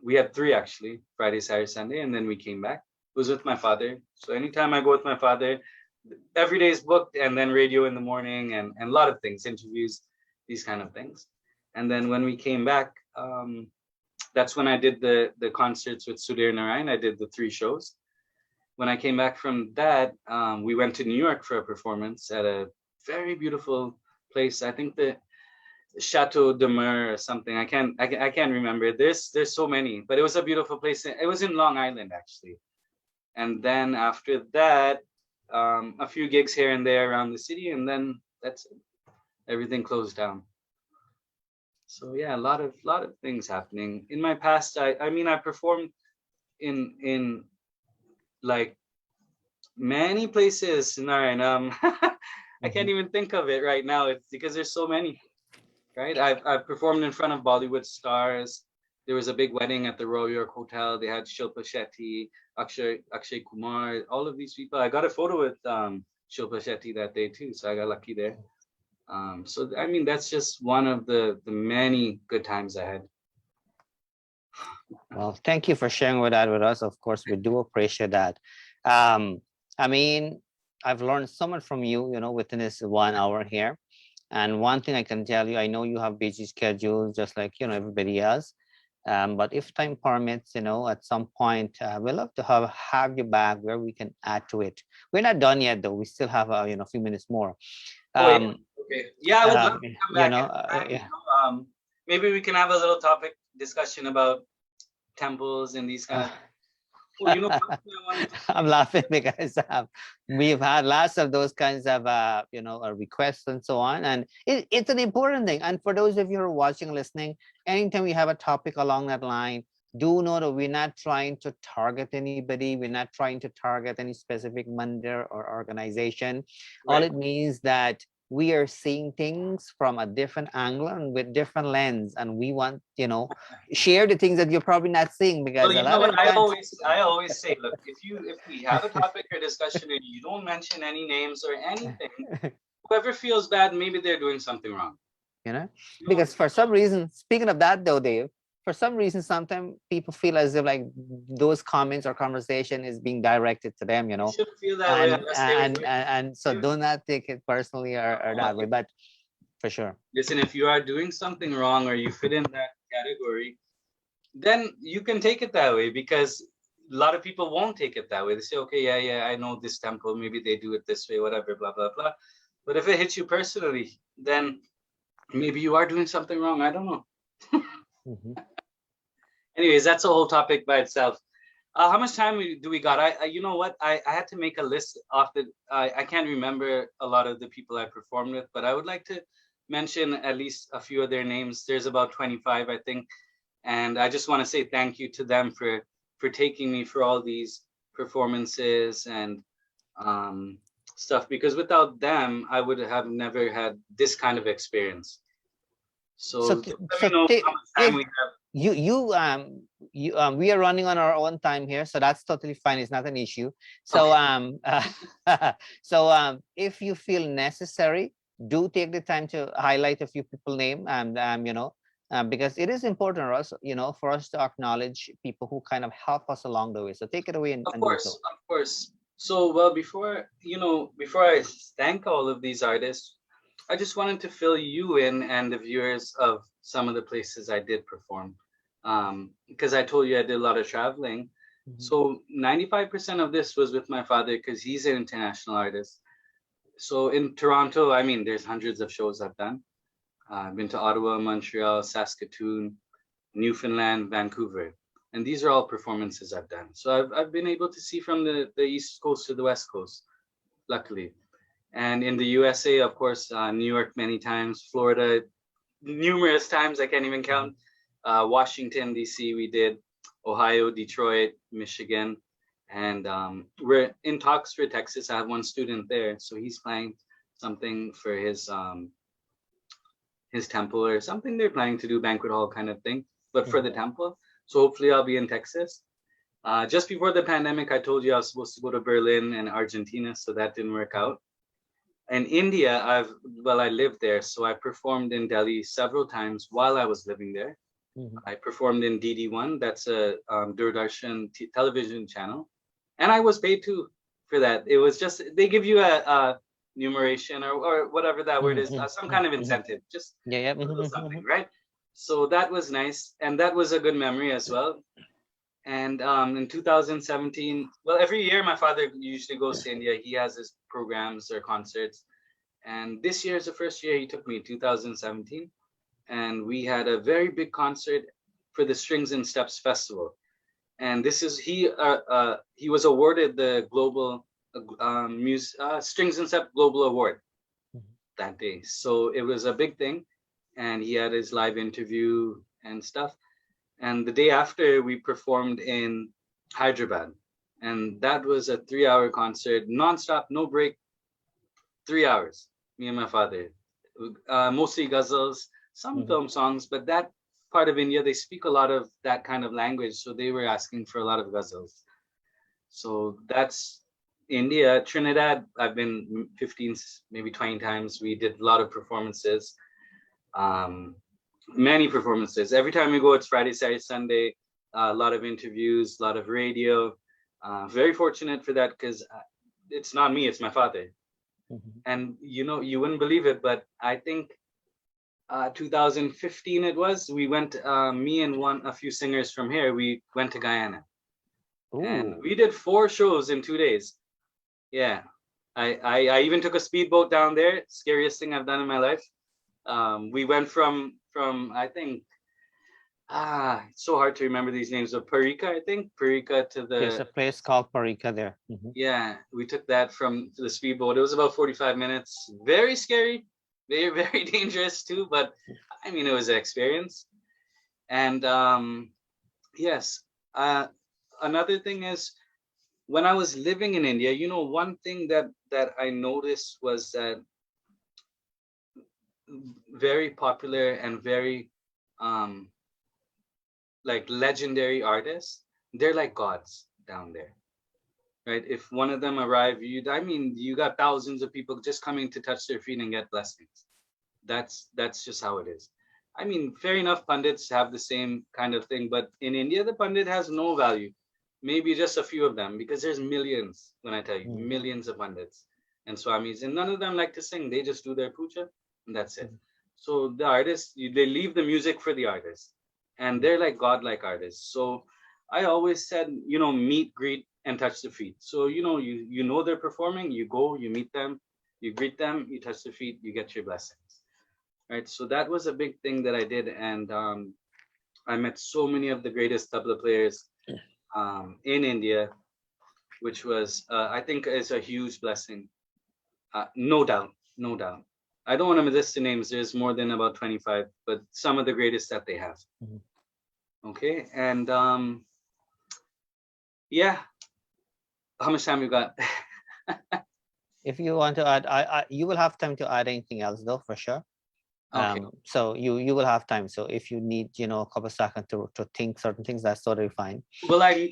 We had 3 actually, Friday, Saturday, Sunday, and then we came back. It was with my father. So anytime I go with my father, every day is booked, and then radio in the morning and a lot of things, interviews, these kind of things. And then when we came back, that's when I did the concerts with Sudhir Naraine. I did the 3 shows. When I came back from that, we went to New York for a performance at a very beautiful place. I think the Chateau de Mer or something. I can't remember. There's so many, but it was a beautiful place. It was in Long Island actually. And then after that, a few gigs here and there around the city, and then that's it. Everything closed down. So yeah, a lot of things happening. In my past, I performed in like Many places, Naraine. I can't Mhm. even think of it right now. It's because there's so many, right? I've performed in front of Bollywood stars. There was a big wedding at the Royal York Hotel. They had Shilpa Shetty, Akshay Kumar, all of these people. I got a photo with Shilpa Shetty that day too, so I got lucky there. So I mean, that's just one of the many good times I had. Well, thank you for sharing with that with us. Of course, we do appreciate that. Um, I mean, I've learned so much from you, within this 1 hour here. And one thing I can tell you, I know you have busy schedules just like, everybody else. But if time permits, at some point, we'd love to have you back where we can add to it. We're not done yet, though. We still have, a few minutes more. Oh yeah, Um, okay. Yeah, I would love to come back anytime. yeah. Maybe we can have a little topic discussion about temples and these kind of. Oh, you know, one thing I wanted to I'm say. laughing because we've had lots of those kinds of requests and so on, and it's an important thing. And for those of you who are watching, listening, anytime we have a topic along that line, do know that we're not trying to target anybody. We're not trying to target any specific mandar or organization. All Right. it means that we are seeing things from a different angle and with different lens, and we want share the things that you're probably not seeing, Well, because a you know lot of what the times. I always say, look, if we have a topic or discussion and you don't mention any names or anything, whoever feels bad, maybe they're doing something wrong. you know You know, because for some reason, speaking of that though, Dave, for some reason sometimes people feel as if like those comments or conversation is being directed to them, they should feel that way and unless they were and doing. and so You do not take it personally or know, that way, but for sure. listen, if you are doing something wrong or you fit in that category, then you can take it that way because a lot of people won't take it that way. They say, okay, yeah, yeah, I know this temple, maybe they do it this way, whatever, blah, blah, blah. But if it hits you personally, then maybe you are doing something wrong. I don't know. Mhm. Anyways, that's a whole topic by itself. How much time do we got? You know what? I had to make a list of the. I can't remember a lot of the people I performed with, but I would like to mention at least a few of their names. There's about 25, I think, and I just want to say thank you to them for taking me for all these performances and um, stuff. Because without them, I would have never had this kind of experience. so So t- let me so know how t- much time if we have. we are running on our own time here, so that's totally fine. It's not an issue. So Okay. if you feel necessary, do take the time to highlight a few people name, and because it is important for us, for us to acknowledge people who kind of help us along the way. So take it away and do so. Of course. So, well, before I thank all of these artists, I just wanted to fill you in and the viewers of some of the places I did perform. Because I told you I did a lot of traveling. Mhm. So 95% of this was with my father because he's an international artist. So in Toronto, I mean, there's hundreds of shows I've done. I've been to Ottawa, Montreal, Saskatoon, Newfoundland, Vancouver. And these are all performances I've done. So I've been able to see from the East Coast to the West Coast, luckily. And in the USA, of course, New York many times, Florida numerous times, I can't even count. Washington, D.C., we did, Ohio, Detroit, Michigan. And we're in talks for Texas. I have one student there. So he's planning something for his temple or something they're planning to do, banquet hall kind of thing, but for Mhm. the temple. So hopefully I'll be in Texas. Just before the pandemic, I told you I was supposed to go to Berlin and Argentina, so that didn't work out. And India, I lived there, so I performed in Delhi several times while I was living there. Mhm. I performed in DD1, that's a Doordarshan television channel, and I was paid too for that. It was just they give you a numeration or whatever that word is, Mhm. some Mhm. kind of Mhm. incentive, just Yeah, yeah. a little Mhm. something, Mhm. right? So that was nice, and that was a good memory as well. And in 2017, well, every year my father usually goes to India. He has his programs or concerts, and this year is the first year he took me, 2017, and we had a very big concert for the Strings and Steps Festival. And this is he was awarded the global Strings and Steps Global Award Mhm. that day. So it was a big thing, and he had his live interview and stuff. And the day after, we performed in Hyderabad. And that was a 3-hour concert, non-stop, no break, 3 hours. Me and my father, mostly ghazals, some film songs, but that part of India, they speak a lot of that kind of language, so they were asking for a lot of ghazals. So that's India. Trinidad, I've been 15, maybe 20 times. We did a lot of performances, many performances. Every time we go, it's Friday, Saturday, Sunday, a lot of interviews, a lot of radio. Very fortunate for that because it's not me, it's my father. And you know, you wouldn't believe it, but I think 2015 it was, we went, me and a few singers from here, we went to Guyana. Ooh. And we did 4 shows in 2 days. Yeah. I even took a speedboat down there. Scariest thing I've done in my life. We went from I think, it's so hard to remember these names of Parika, I think. Parika to the... There's a place called Parika there. Yeah, we took that from the speedboat. It was about 45 minutes. Very scary, very, very dangerous too. But I mean, it was an experience. And yes, another thing is, when I was living in India, you know, one thing that I noticed was that very popular and very like legendary artists, they're like gods down there, right? If one of them arrive, you got thousands of people just coming to touch their feet and get blessings. That's just how it is. I mean, fair enough, pundits have the same kind of thing, but in India, the pundit has no value. Maybe just a few of them, because there's millions, when I tell you, millions of pundits and swamis, and none of them like to sing. They just do their puja, and that's it. So the artists, they leave the music for the artists, and they're like godlike artists. So I always said, you know, meet, greet, and touch the feet. So, you know, you know they're performing, you go, you meet them, you greet them, you touch the feet, you get your blessings, right? So that was a big thing that I did, and I met so many of the greatest tabla players in India, which was, I think, is a huge blessing. No doubt, no doubt. I don't want to list the names. There's more than about 25, but some of the greatest that they have. Okay, and yeah. How much time you got? If you want to add, you will have time to add anything else though, for sure. Okay. So you will have time. So if you need, you know, a couple of seconds to think certain things, that's totally fine. Well, I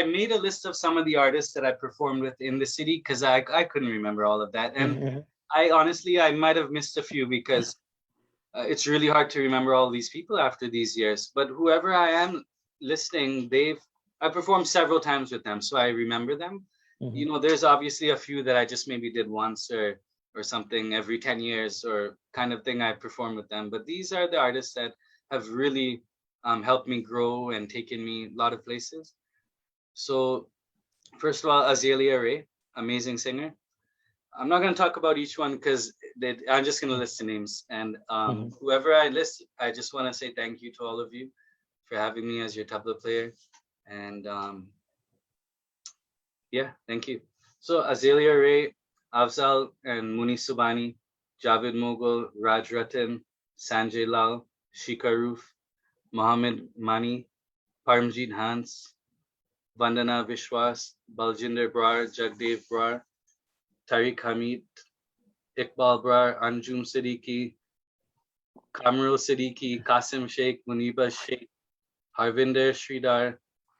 made a list of some of the artists that I performed with in the city, because I couldn't remember all of that, and I honestly might have missed a few, because it's really hard to remember all these people after these years. But whoever I am listing, I performed several times with them, so I remember them. You know, there's obviously a few that I just maybe did once or something every 10 years or kind of thing I performed with them. But these are the artists that have really helped me grow and taken me a lot of places. So first of all, Azalea Ray, amazing singer. I'm not going to talk about each one because I'm just going to list the names. And whoever I list, I just want to say thank you to all of you for having me as your tabla player. And yeah, thank you. So Azalea Ray, Afzal and Muni Subani, Javed Mughal, Rajrattan, Sanjay Lal, Shika Roof, Mohammed Mani, Parmjeet Hans, Vandana Vishwas, Baljinder Brar, Jagdev Brar, Tariq Hamid, Iqbal Brar, Anjum Siddiqui, Kamrul Siddiqui, Qasim Sheikh, Muniba Sheikh, Harvinder Sridhar,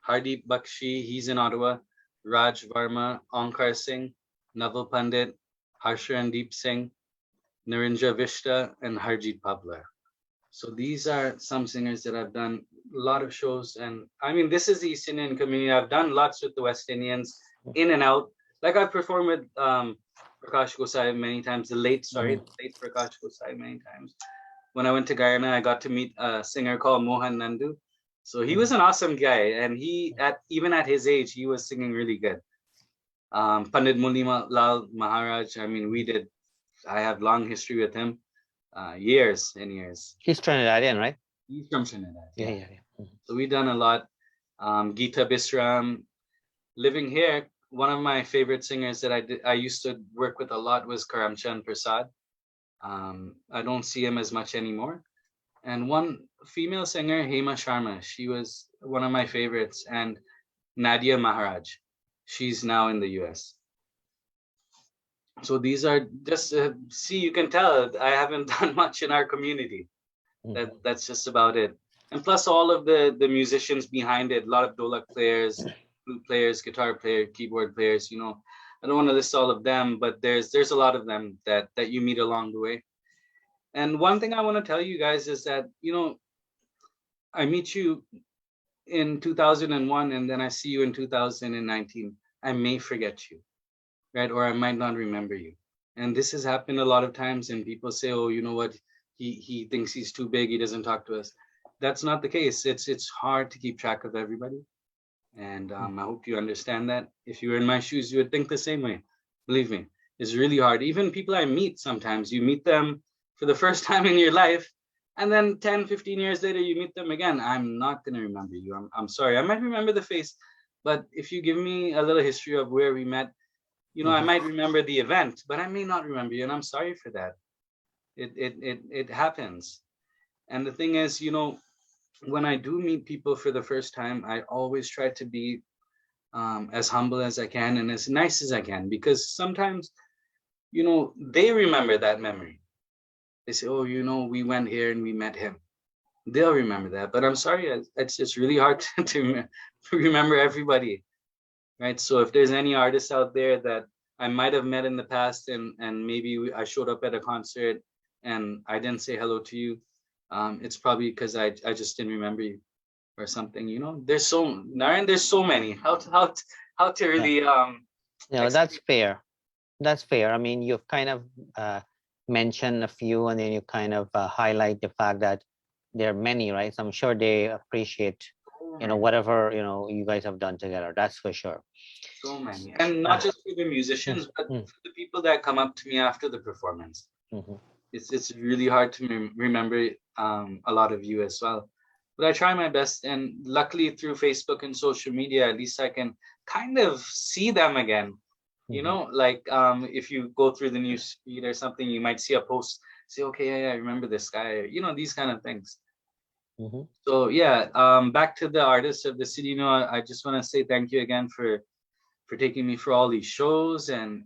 Hardeep Bakshi, he's in Ottawa, Raj Varma, Onkar Singh, Naval Pandit, Harsharandeep Singh, Narendra Vishta, and Harjeet Pabla. So these are some singers that I've done a lot of shows. And I mean, this is the East Indian community. I've done lots with the West Indians, in and out. Like I've performed with Prakash Gosai many times, the late Prakash Gosai many times. When I went to Guyana, I got to meet a singer called Mohan Nandu. So he was an awesome guy. And even at his age, he was singing really good. Pandit Mulima Lal Maharaj, I mean, I have long history with him, years and years. He's Trinidadian, right? He's from Trinidad. Yeah. So we've done a lot. Geeta Bisram. Living here, one of my favorite singers that I used to work with a lot was Karamchand Prasad. I don't see him as much anymore. And one female singer, Hema Sharma, she was one of my favorites. And Nadia Maharaj. She's now in the US. So these are just see, you can tell I haven't done much in our community. That's just about it. And plus all of the musicians behind it, a lot of dolak players, flute players, guitar player, keyboard players. I don't want to list all of them, but there's a lot of them that you meet along the way. And one thing I want to tell you guys is that I meet you in 2001 and then I see you in 2019. I may forget you, right? Or I might not remember you. And this has happened a lot of times, and people say, oh, you know what, he thinks he's too big, he doesn't talk to us. That's not the case. It's hard to keep track of everybody, and I hope you understand that. If you were in my shoes, you would think the same way. Believe me, it's really hard. Even people I meet, sometimes you meet them for the first time in your life, and then 10, 15 years later, you meet them again. I'm not going to remember you. I'm sorry. I might remember the face, but if you give me a little history of where we met, I might remember the event, but I may not remember you, and I'm sorry for that. It happens. And the thing is, when I do meet people for the first time, I always try to be as humble as I can and as nice as I can, because sometimes, they remember that memory. They say, oh, we went here and we met him. They'll remember that. But I'm sorry, it's really hard to remember everybody, right? So if there's any artists out there that I might have met in the past, and maybe I showed up at a concert and I didn't say hello to you, it's probably because I just didn't remember you or something. There's so Naraine, there's so many. How to really That's fair. That's fair. I mean, you've kind of mentioned a few, and then you kind of highlight the fact that there are many, right? So I'm sure they appreciate, whatever you guys have done together. That's for sure. So many, and not just for the musicians, but for the people that come up to me after the performance. It's really hard to remember a lot of you as well. But I try my best, and luckily through Facebook and social media, at least I can kind of see them again. Like if you go through the news feed or something, you might see a post, say, okay, yeah, I remember this guy. These kind of things. So yeah, back to the artists of the city. I just want to say thank you again for taking me for all these shows and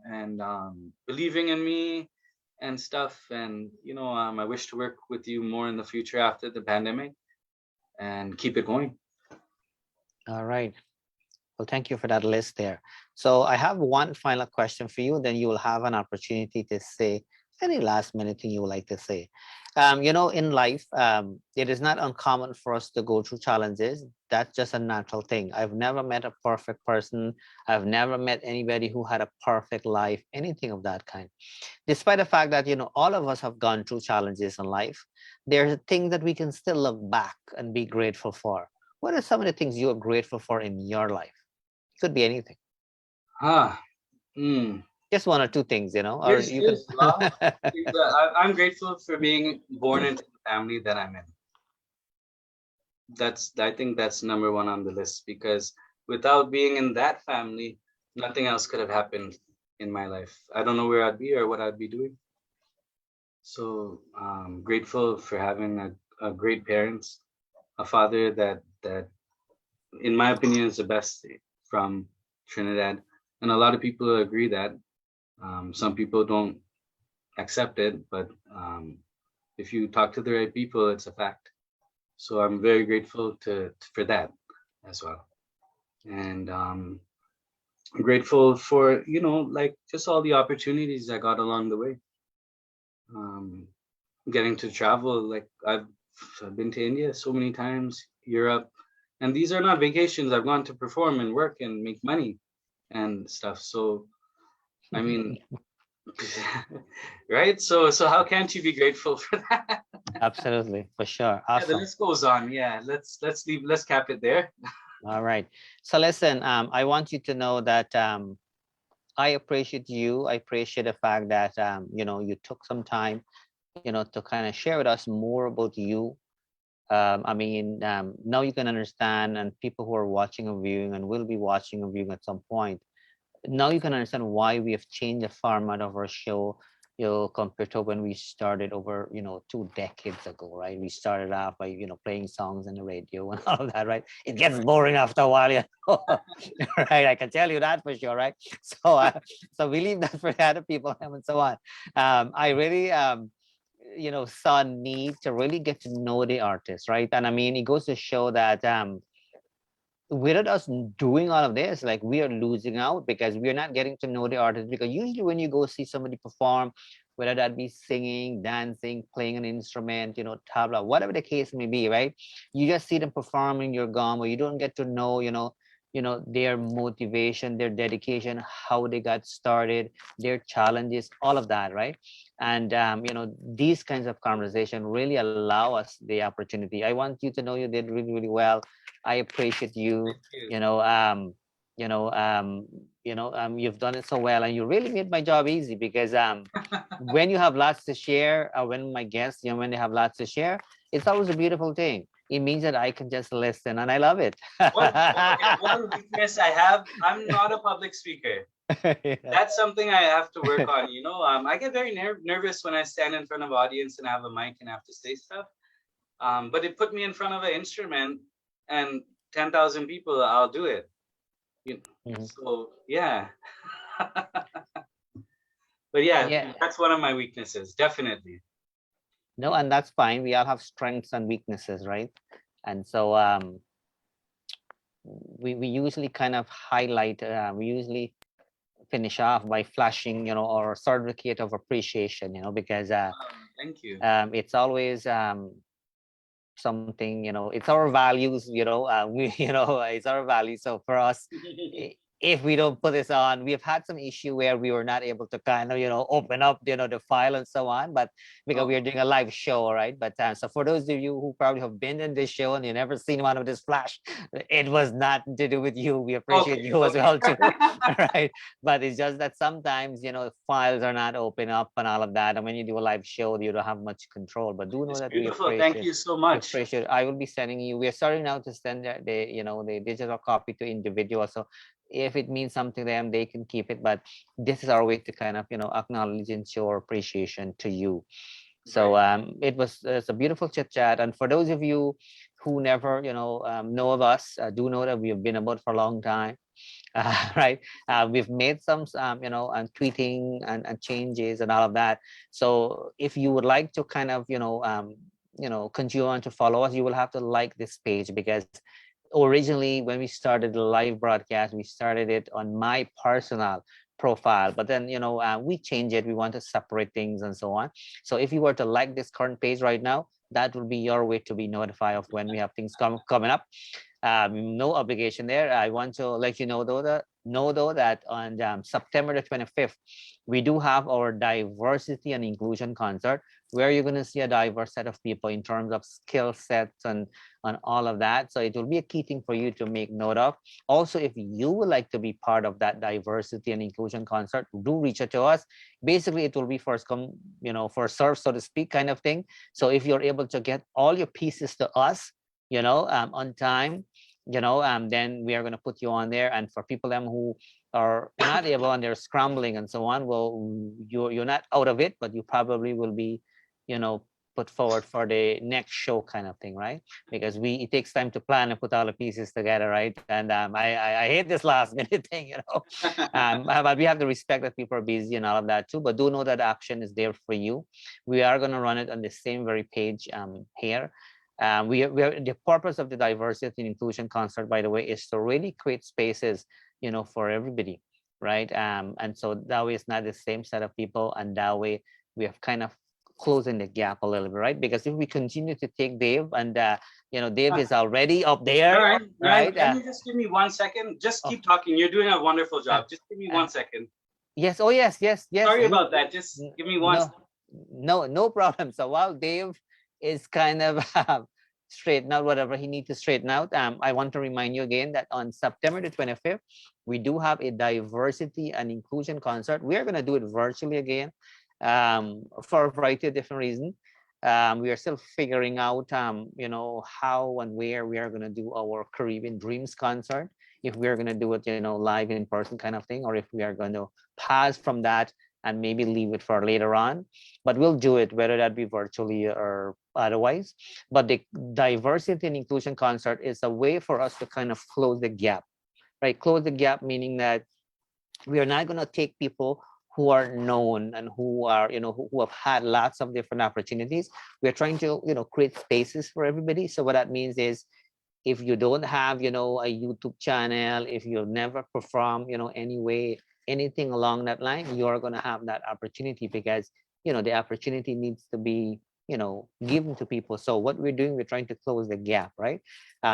believing in me and stuff. And I wish to work with you more in the future after the pandemic and keep it going. All right. Well, thank you for that list there. So I have one final question for you, then you will have an opportunity to say any last minute thing you would like to say. In life, it is not uncommon for us to go through challenges. That's just a natural thing. I've never met a perfect person. I've never met anybody who had a perfect life, anything of that kind. Despite the fact that, all of us have gone through challenges in life, there's things that we can still look back and be grateful for. What are some of the things you are grateful for in your life? It could be anything. Just one or two things, or you can. I'm grateful for being born into the family that I'm in. I think that's number one on the list, because without being in that family, nothing else could have happened in my life. I don't know where I'd be or what I'd be doing. So grateful for having a great parents, a father that in my opinion is the best from Trinidad, and a lot of people agree that. Some people don't accept it, but if you talk to the right people, it's a fact. So I'm very grateful for that as well, and grateful for like just all the opportunities I got along the way. Getting to travel, like I've been to India so many times, Europe, and these are not vacations. I've gone to perform and work and make money and stuff. So I mean, right? So how can't you be grateful for that? Absolutely, for sure. Awesome. Yeah, the list goes on. Yeah, let's cap it there. All right. So listen, I want you to know that I appreciate you. I appreciate the fact that you took some time, to kind of share with us more about you. Now you can understand, and people who are watching or viewing and will be watching or viewing at some point, now you can understand why we have changed the format of our show compared to when we started over 2 decades ago, right? We started off by playing songs on the radio and all of that, right? It gets boring after a while, right? I can tell you that for sure, right? So so we leave that for other people and so on. I really saw a need to really get to know the artist, right? And I mean, it goes to show that without us doing all of this, like, we are losing out because we are not getting to know the artist. Because usually when you go see somebody perform, whether that be singing, dancing, playing an instrument, tabla, whatever the case may be, right? You just see them performing, you're gone, but you don't get to know, their motivation, their dedication, how they got started, their challenges, all of that, right? And these kinds of conversation really allow us the opportunity. I want you to know you did really, really well. I appreciate you. Thank you. You know, you know, um, you've done it so well, and you really made my job easy because when you have lots to share, when my guests, when they have lots to share, it's always a beautiful thing. It means that I can just listen, and I love it. Okay, one weakness I have, I'm not a public speaker. Yeah. That's something I have to work on. I get very nervous when I stand in front of audience and have a mic and have to say stuff. But it put me in front of an instrument and 10,000 people, I'll do it. Mhm. So yeah, but yeah, Yeah. that's one of my weaknesses, definitely. No, and that's fine. We all have strengths and weaknesses, right? And so we usually kind of highlight. We usually finish off by flashing, or certificate of appreciation, because Thank you. it's always something, it's our values, we it's our values. So for us, if we don't put this on, we've had some issue where we were not able to kind of open up the file and so on, but because we are doing a live show, right? But so for those of you who probably have been in this show and you never seen one of this flash, it was not to do with you. We appreciate Okay, you as okay. well too. Right? But it's just that sometimes files are not open up and all of that, and when you do a live show you don't have much control. But do know It's that we beautiful. Thank appreciate. you so We much. appreciate. I will be sending you. We are starting now to send the digital copy to individuals. So if it means something to them, they can keep it. But this is our way to kind of acknowledge and show our appreciation to you. So Right. it's a beautiful chit chat. And for those of you who never know of us, do know that we have been about for a long time. Right. We've made some and tweeting and changes and all of that. So if you would like to kind of continue on to follow us, you will have to like this page, because originally when we started the live broadcast, we started it on my personal profile, but then we change it. We want to separate things and so on. So if you were to like this current page right now, that will be your way to be notified of when we have things coming up. No obligation there. I want to let you know though that on September the 25th, we do have our diversity and inclusion concert, where you're going to see a diverse set of people in terms of skill sets and all of that. So it will be a key thing for you to make note of. Also, if you would like to be part of that diversity and inclusion concert, do reach out to us. Basically, it will be first come, first serve, so to speak, kind of thing. So if you're able to get all your pieces to us, on time, then we are going to put you on there. And for people them who are not able and they're scrambling and so on, well, you're not out of it, but you probably will be, you know, put forward for the next show kind of thing, right? Because it takes time to plan and put all the pieces together, right? And I hate this last minute thing, but we have to respect that people are busy and all of that too. But do know that action is there for you. We are going to run it on the same very page here. We are the purpose of the diversity and inclusion concert, by the way, is to really create spaces, for everybody, right? And so that way it's not the same set of people, and that way we have kind of closing the gap a little bit, right? Because if we continue to take Dave, and Dave is already up there, Naraine, right? can you just give me 1 second? Just Oh, keep talking. You're doing a wonderful uh, job. Just give me uh, 1 second. yes. Oh, yes, yes, yes. Sorry about that. Just give me one. No, no problem. So while Dave is kind of straighten out whatever he needs to straighten out, I want to remind you again that on September the 25th, we do have a diversity and inclusion concert. We are going to do it virtually again, for a variety of different reasons. We are still figuring out, how and where we are going to do our Caribbean Dreams concert. If we are going to do it, live in person kind of thing, or if we are going to pass from that and maybe leave it for later on. But we'll do it, whether that be virtually or otherwise. But the diversity and inclusion concert is a way for us to kind of close the gap, right? Close the gap, meaning that we are not going to take people who are known and who are, who have had lots of different opportunities. We're trying to, create spaces for everybody. So what that means is, if you don't have, a YouTube channel, if you've never performed, anyway, anything along that line, you're going to have that opportunity, because, the opportunity needs to be, given to people. So what we're doing, we're trying to close the gap, right?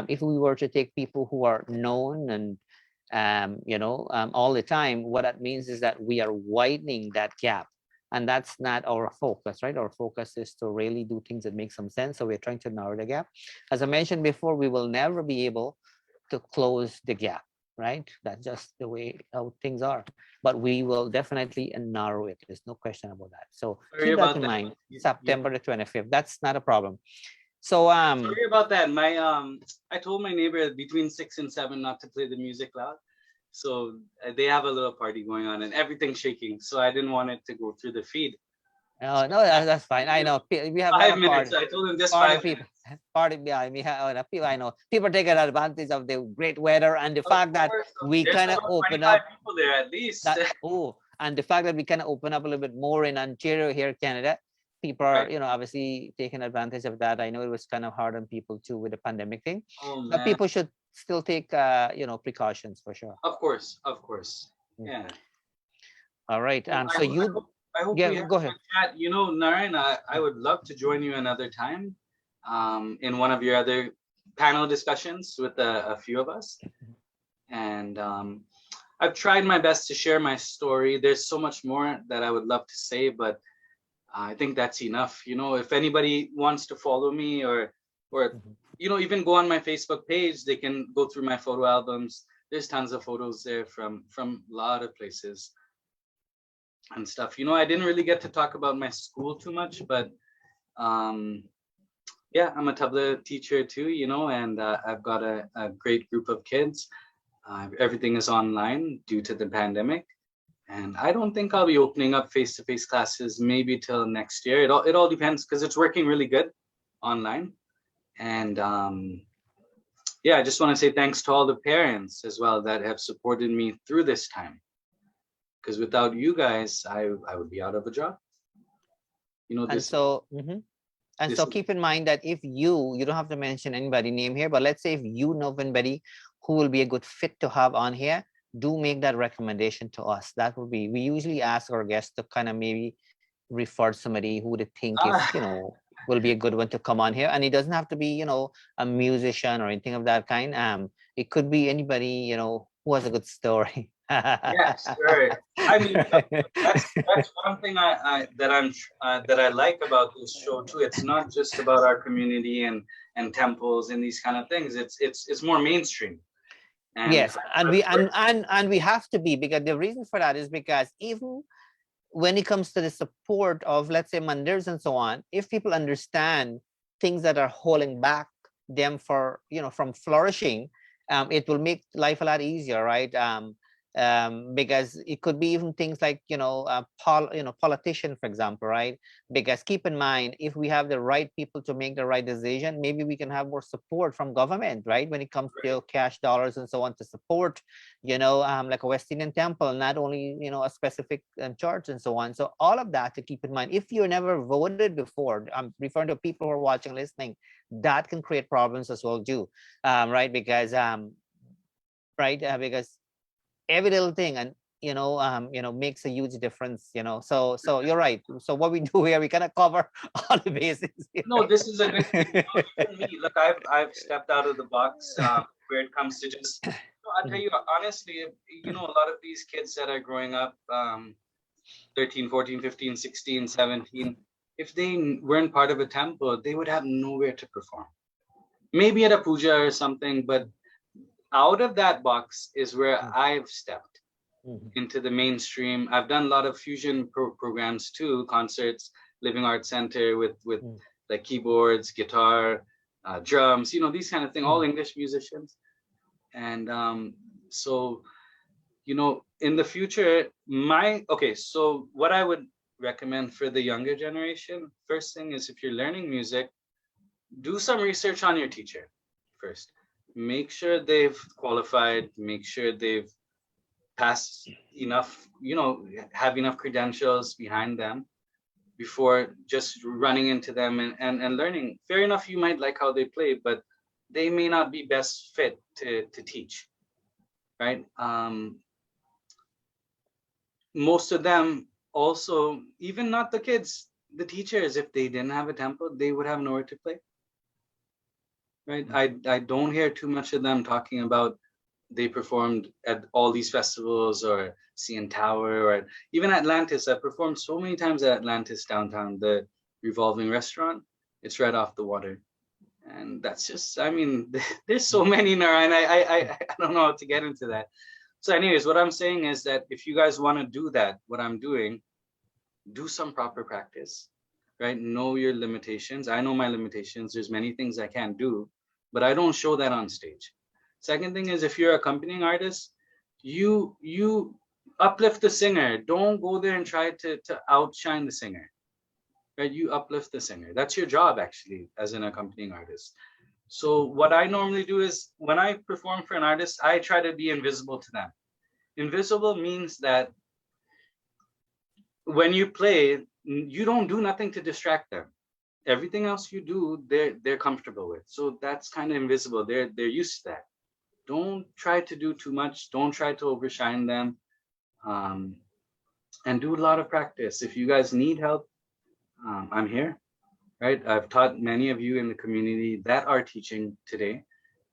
If we were to take people who are known and, all the time, what that means is that we are widening that gap. And that's not our focus, right? Our focus is to really do things that make some sense. So we're trying to narrow the gap. As I mentioned before, we will never be able to close the gap, right? That's just the way how things are. But we will definitely narrow it. There's no question about that. So keep that in mind. September the 25th. That's not a problem. So sorry about that. I told my neighbor between 6 and 7 not to play the music loud. So they have a little party going on and everything's shaking. So I didn't want it to go through the feed. Oh, no, that's fine. I know. We have 5 minutes. I told him just 5 minutes. Party, yeah, I know. People take advantage of the great weather and the fact that we kind of open up. People there at least. And the fact that we kind of open up a little bit more in Ontario here, Canada. People are, obviously taking advantage of that. I know it was kind of hard on people too with the pandemic thing. But people should still take, precautions for sure. Of course. Yeah. All right. I hope yeah, go ahead. Chat. Naraine, I would love to join you another time in one of your other panel discussions with a few of us. And I've tried my best to share my story. There's so much more that I would love to say, but I think that's enough. If anybody wants to follow me or even go on my Facebook page, they can go through my photo albums. There's tons of photos there from a lot of places and stuff. I didn't really get to talk about my school too much, but yeah, I'm a tabla teacher too, and I've got a great group of kids. Everything is online due to the pandemic. And I don't think I'll be opening up face-to-face classes maybe till next year. It all depends, because it's working really good online. And yeah, I just want to say thanks to all the parents as well that have supported me through this time. Because without you guys, I would be out of a job. So keep in mind that if you don't have to mention anybody's name here, but let's say if you know anybody who will be a good fit to have on here, do make that recommendation to us. That would be, we usually ask our guests to kind of maybe refer somebody who they think is, will be a good one to come on here. And it doesn't have to be, a musician or anything of that kind. It could be anybody, who has a good story. Yes, sure. I mean, that's one thing that I like about this show too. It's not just about our community and temples and these kind of things. It's more mainstream. And yes, and we have to be, because the reason for that is because even when it comes to the support of, let's say, mandirs and so on, if people understand things that are holding back them for, from flourishing, it will make life a lot easier, right? Because it could be even things like, politician, for example, right? Because keep in mind, if we have the right people to make the right decision, maybe we can have more support from government, right? When it comes to cash dollars and so on to support, like a West Indian temple, not only, a specific church and so on. So all of that to keep in mind. If you never voted before, I'm referring to people who are watching, listening, that can create problems as well too, right? Because, because every little thing and makes a huge difference, so you're right. So what we do here, we kind of cover all the bases here. No, this is a good thing. Even me, look, I've stepped out of the box where it comes to just I'll tell you honestly, a lot of these kids that are growing up 13, 14, 15, 16, 17, if they weren't part of a temple, they would have nowhere to perform. Maybe at a puja or something, but out of that box is where I've stepped into the mainstream. I've done a lot of fusion programs too, concerts, Living Arts Center with like keyboards, guitar, drums, these kind of things, all English musicians. And so in the future, so what I would recommend for the younger generation, first thing is, if you're learning music, do some research on your teacher first. Make sure they've qualified, make sure they've passed enough, have enough credentials behind them before just running into them and learning. Fair enough, you might like how they play, but they may not be best fit to teach, right? Most of them also, even not the kids, the teachers, if they didn't have a tempo, they would have nowhere to play, right? I don't hear too much of them talking about they performed at all these festivals or CN Tower or even Atlantis. I performed so many times at Atlantis downtown, the revolving restaurant. It's right off the water. And that's just, I mean, there's so many, Naraine. I don't know how to get into that. So anyways, what I'm saying is that if you guys want to do that, what I'm doing, do some proper practice, right? Know your limitations. I know my limitations. There's many things I can't do, but I don't show that on stage. Second thing is, if you're accompanying artist, you uplift the singer. Don't go there and try to outshine the singer, right? You uplift the singer. That's your job, actually, as an accompanying artist. So what I normally do is, when I perform for an artist, I try to be invisible to them. Invisible means that when you play, you don't do nothing to distract them. Everything else you do, they're comfortable with. So that's kind of invisible. They're used to that. Don't try to do too much. Don't try to overshine them. And do a lot of practice. If you guys need help, I'm here, right? I've taught many of you in the community that are teaching today.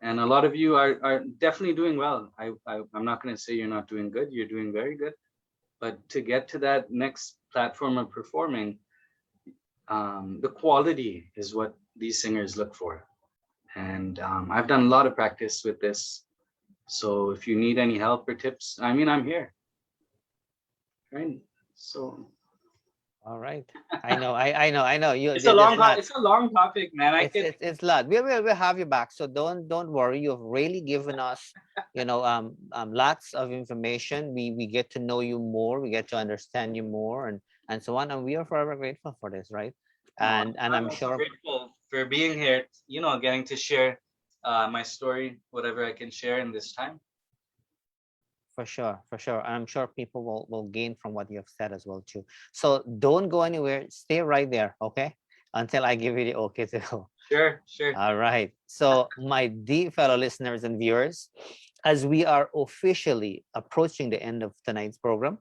And a lot of you are definitely doing well. I'm not going to say you're not doing good. You're doing very good. But to get to that next platform of performing, the quality is what these singers look for. And I've done a lot of practice with this. So if you need any help or tips, I mean, I'm here. Right? So. All right. I know. You. It's There's lots. it's a long topic, man. It's a lot. We'll have you back. So don't worry. You've really given us, lots of information. We get to know you more. We get to understand you more, and so on. And we are forever grateful for this, right? And I'm sure grateful for being here. Getting to share my story, whatever I can share in this time. for sure. I'm sure people will gain from what you have said as well too. So don't go anywhere. Stay right there, okay? Until I give you the okay to go. Sure. All right. So, my dear fellow listeners and viewers, as we are officially approaching the end of tonight's program,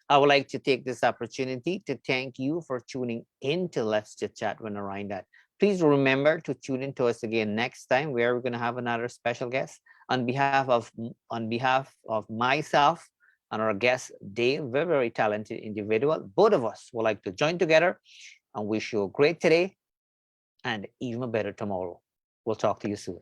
I would like to take this opportunity to thank you for tuning in to Let's Chit Chat with Narine Dat. Please remember to tune in to us again next time, where we're going to have another special guest. On behalf of myself and our guest Dave, very, very talented individual, both of us would like to join together and wish you a great today and even a better tomorrow. We'll talk to you soon.